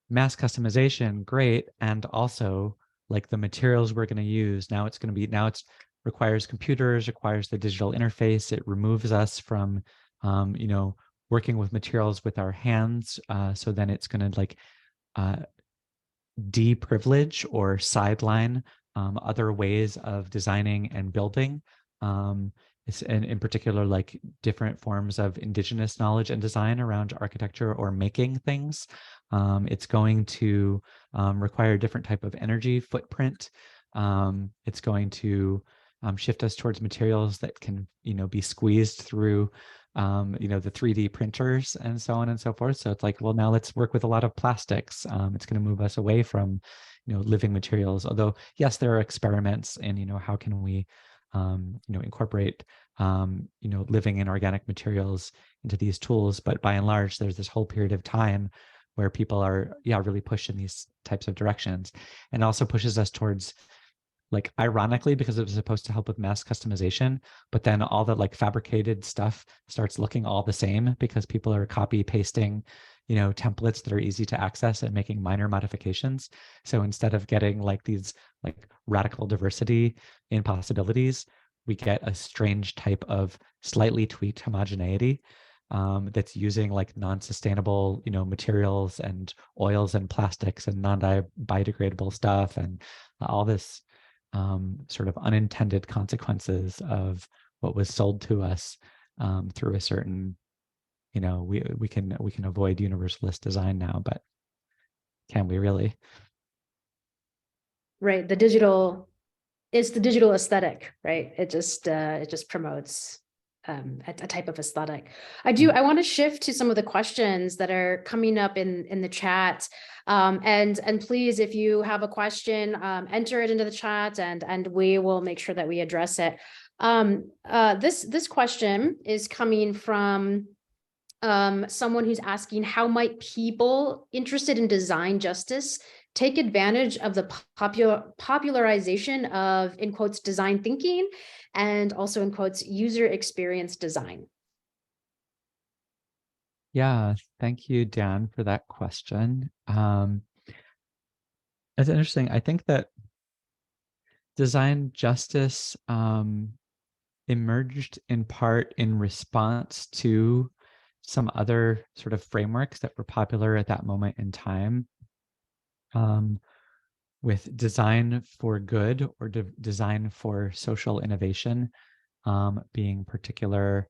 S2: mass customization, great. And also the materials we're going to use, now it's requires computers, requires the digital interface. It removes us from, working with materials with our hands. So then it's going to de-privilege or sideline other ways of designing and building. And in particular, different forms of indigenous knowledge and design around architecture or making things. It's going to require a different type of energy footprint. It's going to shift us towards materials that can, be squeezed through, the 3D printers and so on and so forth. So it's well, now let's work with a lot of plastics. It's going to move us away from, living materials. Although, yes, there are experiments in, how can we, incorporate, living and organic materials into these tools. But by and large, there's this whole period of time where people are, really pushed in these types of directions, and also pushes us towards, ironically, because it was supposed to help with mass customization, but then all the fabricated stuff starts looking all the same because people are copy pasting, templates that are easy to access and making minor modifications. So instead of getting these radical diversity in possibilities, we get a strange type of slightly tweaked homogeneity that's using non-sustainable, materials and oils and plastics and non-biodegradable stuff, and all this sort of unintended consequences of what was sold to us through a certain, we can avoid universalist design now, but can we really? Right.
S3: It's the digital aesthetic, right? It just promotes a type of aesthetic. I want to shift to some of the questions that are coming up in the chat. And please, if you have a question, enter it into the chat, and we will make sure that we address it. This question is coming from someone who's asking, how might people interested in design justice take advantage of the popularization of, in quotes, design thinking, and also in quotes, user experience design?
S2: Yeah, thank you, Dan, for that question. It's interesting. I think that design justice emerged in part in response to some other sort of frameworks that were popular at that moment in time, with design for good or design for social innovation being particular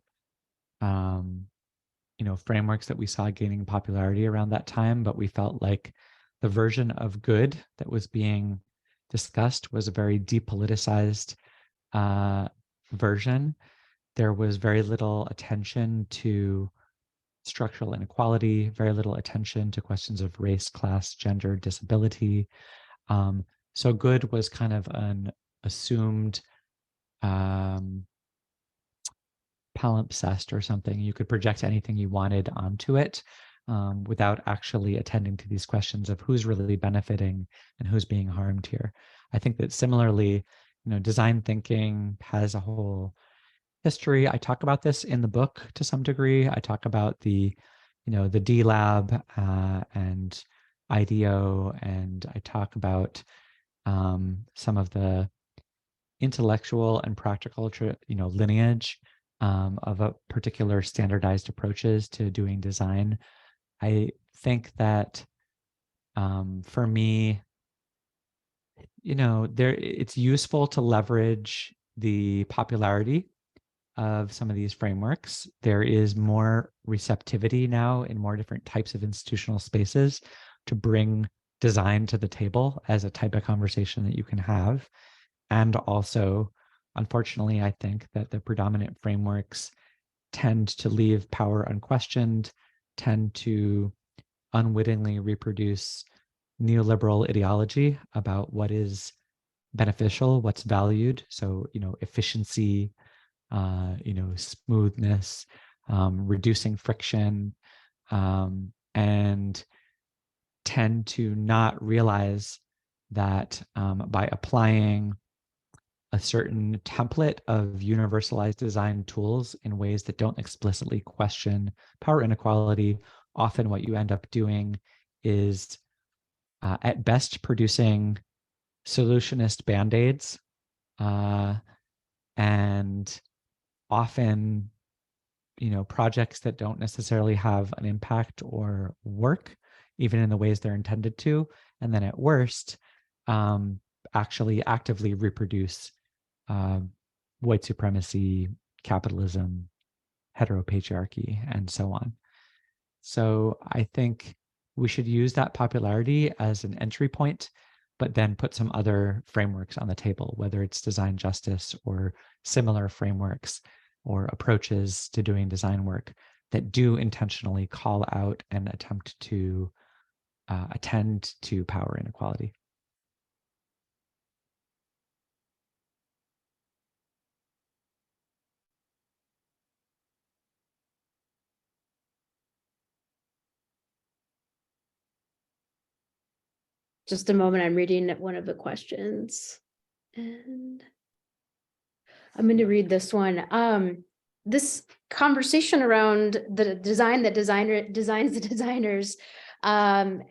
S2: frameworks that we saw gaining popularity around that time. But we felt like the version of good that was being discussed was a very depoliticized version. There was very little attention to structural inequality, very little attention to questions of race, class, gender, disability. So good was kind of an assumed palimpsest or something. You could project anything you wanted onto it without actually attending to these questions of who's really benefiting and who's being harmed here. I think that similarly, design thinking has a whole history. I talk about this in the book to some degree. I talk about the D Lab and IDEO, and I talk about some of the intellectual and practical lineage of a particular standardized approaches to doing design. I think that for me, it's useful to leverage the popularity of some of these frameworks. There is more receptivity now in more different types of institutional spaces to bring design to the table as a type of conversation that you can have. And also, unfortunately, I think that the predominant frameworks tend to leave power unquestioned, tend to unwittingly reproduce neoliberal ideology about what is beneficial, what's valued. So, efficiency, smoothness, reducing friction, and tend to not realize that by applying a certain template of universalized design tools in ways that don't explicitly question power inequality, often what you end up doing is at best producing solutionist band-aids, and often projects that don't necessarily have an impact or work even in the ways they're intended to, and then at worst actually actively reproduce white supremacy, capitalism, heteropatriarchy, and so on. So I think we should use that popularity as an entry point, but then put some other frameworks on the table, whether it's design justice or similar frameworks or approaches to doing design work that do intentionally call out and attempt to attend to power inequality.
S3: Just a moment, I'm reading one of the questions. And I'm going to read this one. This conversation around the design that designs the designers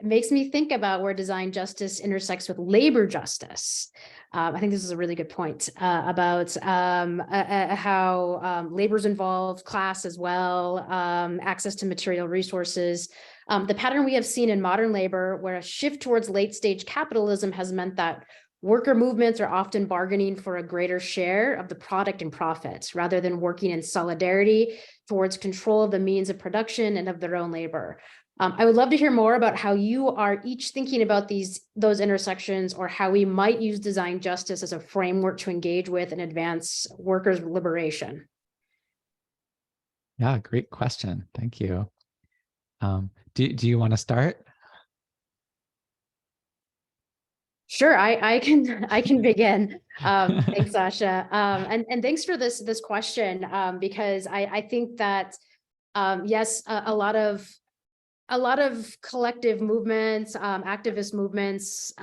S3: makes me think about where design justice intersects with labor justice. I think this is a really good point about how labor's involved, class as well, access to material resources. The pattern we have seen in modern labor, where a shift towards late-stage capitalism has meant that worker movements are often bargaining for a greater share of the product and profits, rather than working in solidarity towards control of the means of production and of their own labor. I would love to hear more about how you are each thinking about those intersections, or how we might use design justice as a framework to engage with and advance workers' liberation.
S2: Yeah, great question. Thank you. Do you want to start?
S3: Sure, I can begin. Thanks, Sasha. And thanks for this question, because I think that yes, a lot of a lot of collective movements, activist movements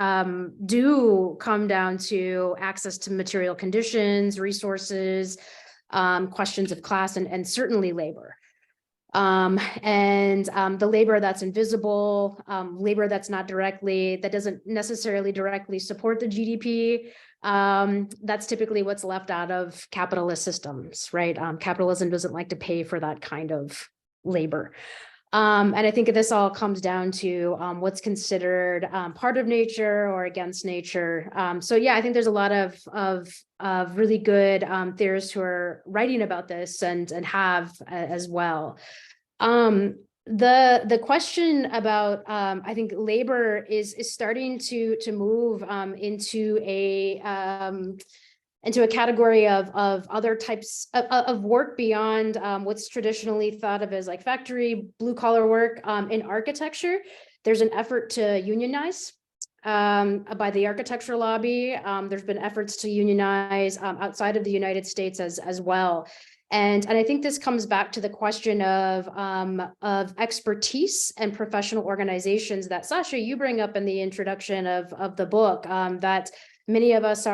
S3: do come down to access to material conditions, resources, questions of class, and certainly labor. The labor that's invisible, labor that's not directly, that doesn't necessarily directly support the GDP, that's typically what's left out of capitalist systems, right? Capitalism doesn't like to pay for that kind of labor. And I think this all comes down to what's considered part of nature or against nature. So yeah, I think there's a lot of really good theorists who are writing about this and have as well. The question about I think labor is starting to move into a category of other types of work beyond what's traditionally thought of as like factory blue collar work. In architecture, there's an effort to unionize by the architecture lobby. There's been efforts to unionize outside of the United States as well. And I think this comes back to the question of expertise and professional organizations that, Sasha, you bring up in the introduction of the book, that many of us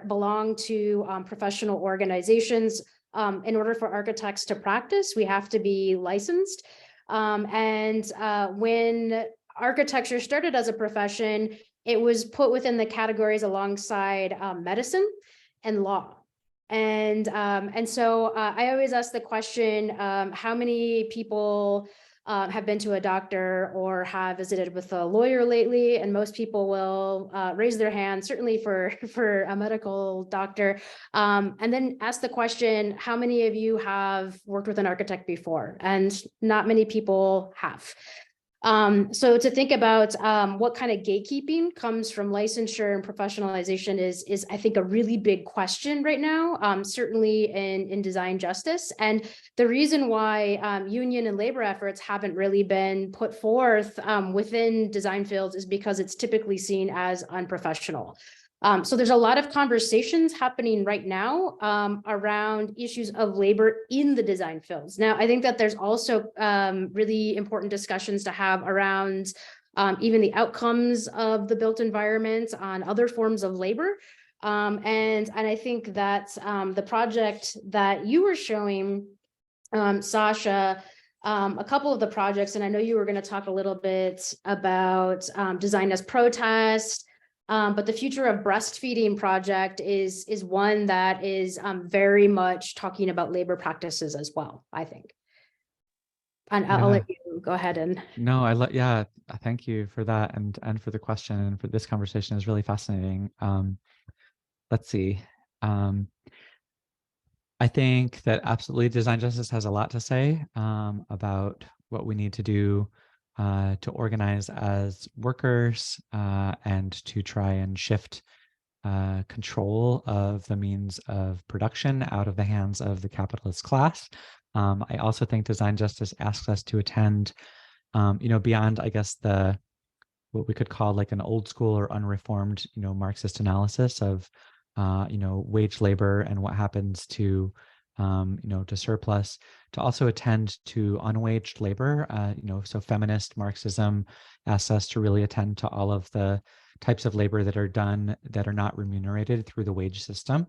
S3: belong to professional organizations. In order for architects to practice, we have to be licensed. When architecture started as a profession, it was put within the categories alongside medicine and law. And so I always ask the question, how many people have been to a doctor or have visited with a lawyer lately? And most people will raise their hand, certainly for a medical doctor. And then ask the question, how many of you have worked with an architect before? And not many people have. So to think about what kind of gatekeeping comes from licensure and professionalization is I think a really big question right now, certainly in design justice. And the reason why union and labor efforts haven't really been put forth within design fields is because it's typically seen as unprofessional. So there's a lot of conversations happening right now around issues of labor in the design fields. Now, I think that there's also really important discussions to have around even the outcomes of the built environment on other forms of labor. And I think that the project that you were showing, Sasha, a couple of the projects, and I know you were going to talk a little bit about design as protest. But the Future of Breastfeeding project is one that is very much talking about labor practices as well, I think. And I'll let you go ahead and.
S2: No, yeah, thank you for that and for the question and for this conversation is really fascinating. Let's see. I think that absolutely design justice has a lot to say about what we need to do to organize as workers and to try and shift control of the means of production out of the hands of the capitalist class. I also think design justice asks us to attend, beyond, I guess, what we could call like an old school or unreformed, Marxist analysis of, wage labor and what happens to surplus, to also attend to unwaged labor. So feminist Marxism asks us to really attend to all of the types of labor that are done that are not remunerated through the wage system.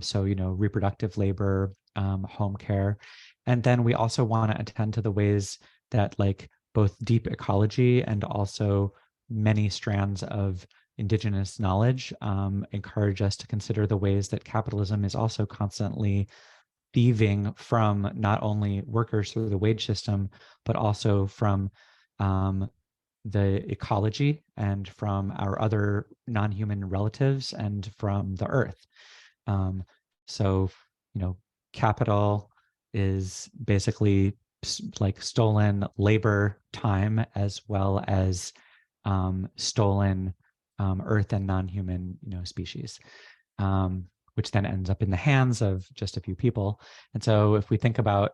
S2: So, reproductive labor, home care. And then we also want to attend to the ways that like both deep ecology and also many strands of indigenous knowledge encourage us to consider the ways that capitalism is also constantly thieving from not only workers through the wage system, but also from the ecology and from our other non-human relatives and from the earth. So, capital is basically like stolen labor time as well as stolen earth and non-human, species. Which then ends up in the hands of just a few people. And so if we think about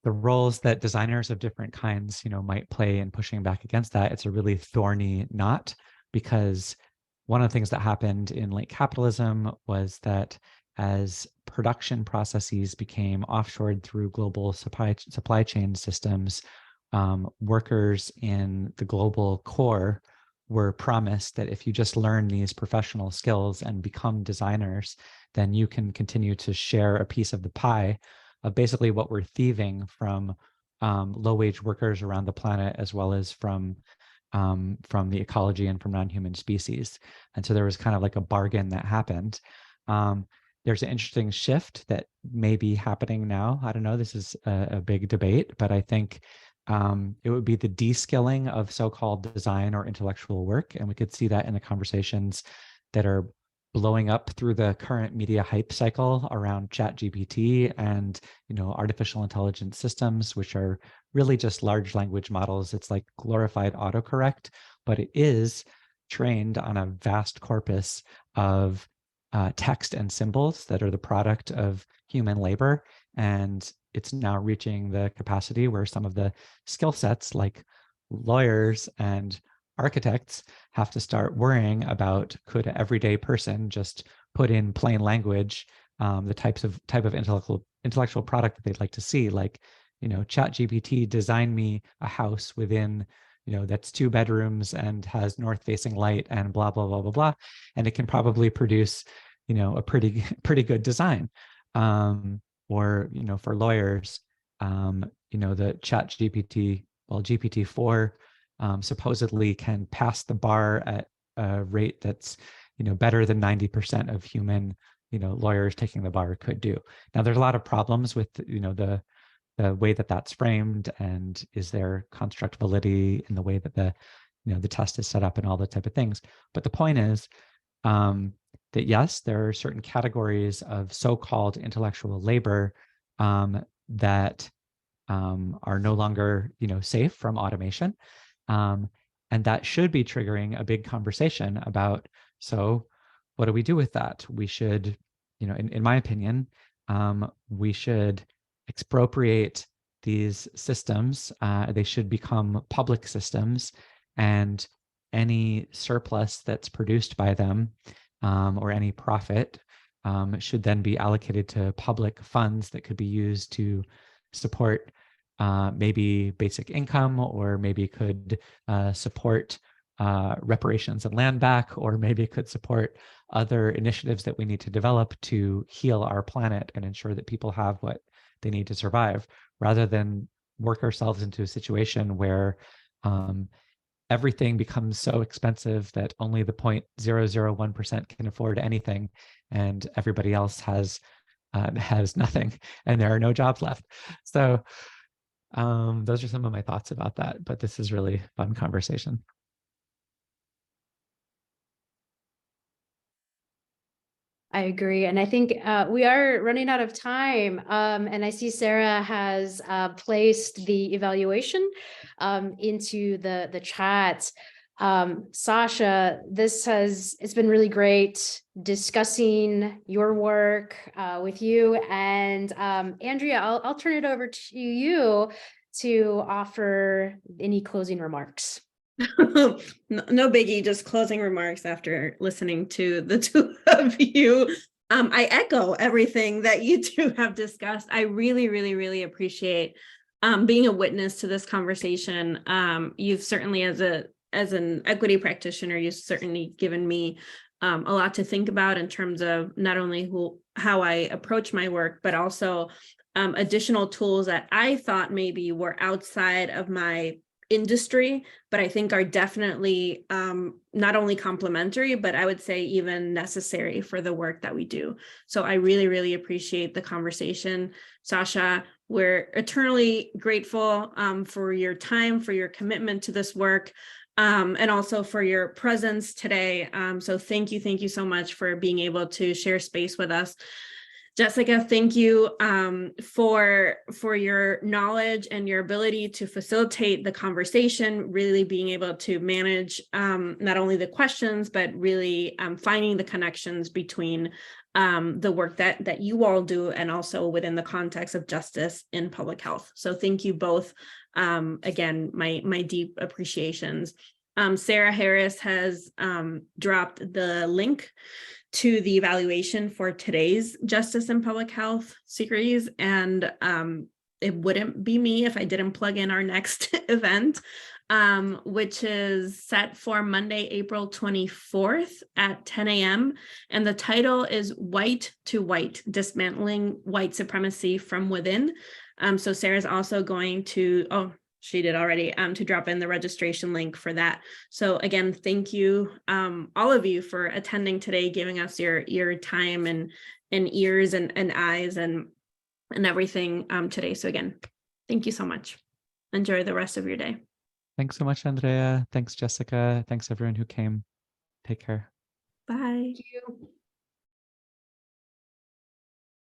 S2: the roles that designers of different kinds, might play in pushing back against that, it's a really thorny knot, because one of the things that happened in late capitalism was that as production processes became offshored through global supply chain systems, workers in the global core were promised that if you just learn these professional skills and become designers, then you can continue to share a piece of the pie of basically what we're thieving from low-wage workers around the planet, as well as from the ecology and from non-human species. And so there was kind of like a bargain that happened. There's an interesting shift that may be happening now. I don't know, this is a big debate, but I think it would be the de-skilling of so-called design or intellectual work. And we could see that in the conversations that are blowing up through the current media hype cycle around ChatGPT and, artificial intelligence systems, which are really just large language models. It's like glorified autocorrect, but it is trained on a vast corpus of text and symbols that are the product of human labor. And it's now reaching the capacity where some of the skill sets like lawyers and architects have to start worrying about, could an everyday person just put in plain language the type of intellectual product that they'd like to see, like, ChatGPT design me a house within, that's 2 bedrooms and has north-facing light and blah blah blah blah blah, and it can probably produce, a pretty good design. Or for lawyers, the ChatGPT, well, GPT-4 supposedly can pass the bar at a rate that's better than 90% of human lawyers taking the bar could do. Now there's a lot of problems with the way that that's framed, and is there constructibility in the way that the test is set up and all that type of things. But the point is that yes, there are certain categories of so-called intellectual labor that are no longer safe from automation. And that should be triggering a big conversation about, so what do we do with that? We should, in my opinion, we should expropriate these systems. They should become public systems, and any surplus that's produced by them or any profit should then be allocated to public funds that could be used to support maybe basic income, or maybe could support reparations and land back, or maybe it could support other initiatives that we need to develop to heal our planet and ensure that people have what they need to survive, rather than work ourselves into a situation where everything becomes so expensive that only the 0.001% can afford anything, and everybody else has nothing, and there are no jobs left. So those are some of my thoughts about that, but this is really fun conversation.
S3: I agree. And I think we are running out of time. And I see Sarah has placed the evaluation into the chat. Sasha, it's been really great discussing your work with you. And Andrea, I'll turn it over to you to offer any closing remarks.
S1: No biggie, just closing remarks after listening to the two of you. I echo everything that you two have discussed. I really, really, really appreciate being a witness to this conversation. You've certainly, as an equity practitioner, you've certainly given me a lot to think about in terms of not only how I approach my work, but also additional tools that I thought maybe were outside of my industry, but I think are definitely not only complementary, but I would say even necessary for the work that we do. So I really, really appreciate the conversation. Sasha, we're eternally grateful for your time, for your commitment to this work, and also for your presence today. So thank you so much for being able to share space with us. Jessica, thank you for your knowledge and your ability to facilitate the conversation, really being able to manage not only the questions, but really finding the connections between the work that you all do and also within the context of justice in public health. So thank you both. Again, my deep appreciations. Sarah Harris has dropped the link to the evaluation for today's Justice in Public Health series. And it wouldn't be me if I didn't plug in our next event, which is set for Monday, April 24th at 10 a.m. And the title is White to White, Dismantling White Supremacy from Within. So Sarah's also going to, she did already, to drop in the registration link for that. So again, thank you, all of you, for attending today, giving us your time and ears and eyes and everything today. So again, thank you so much. Enjoy the rest of your day.
S2: Thanks so much, Andrea. Thanks, Jessica. Thanks everyone who came. Take care.
S1: Bye.
S3: Thank you.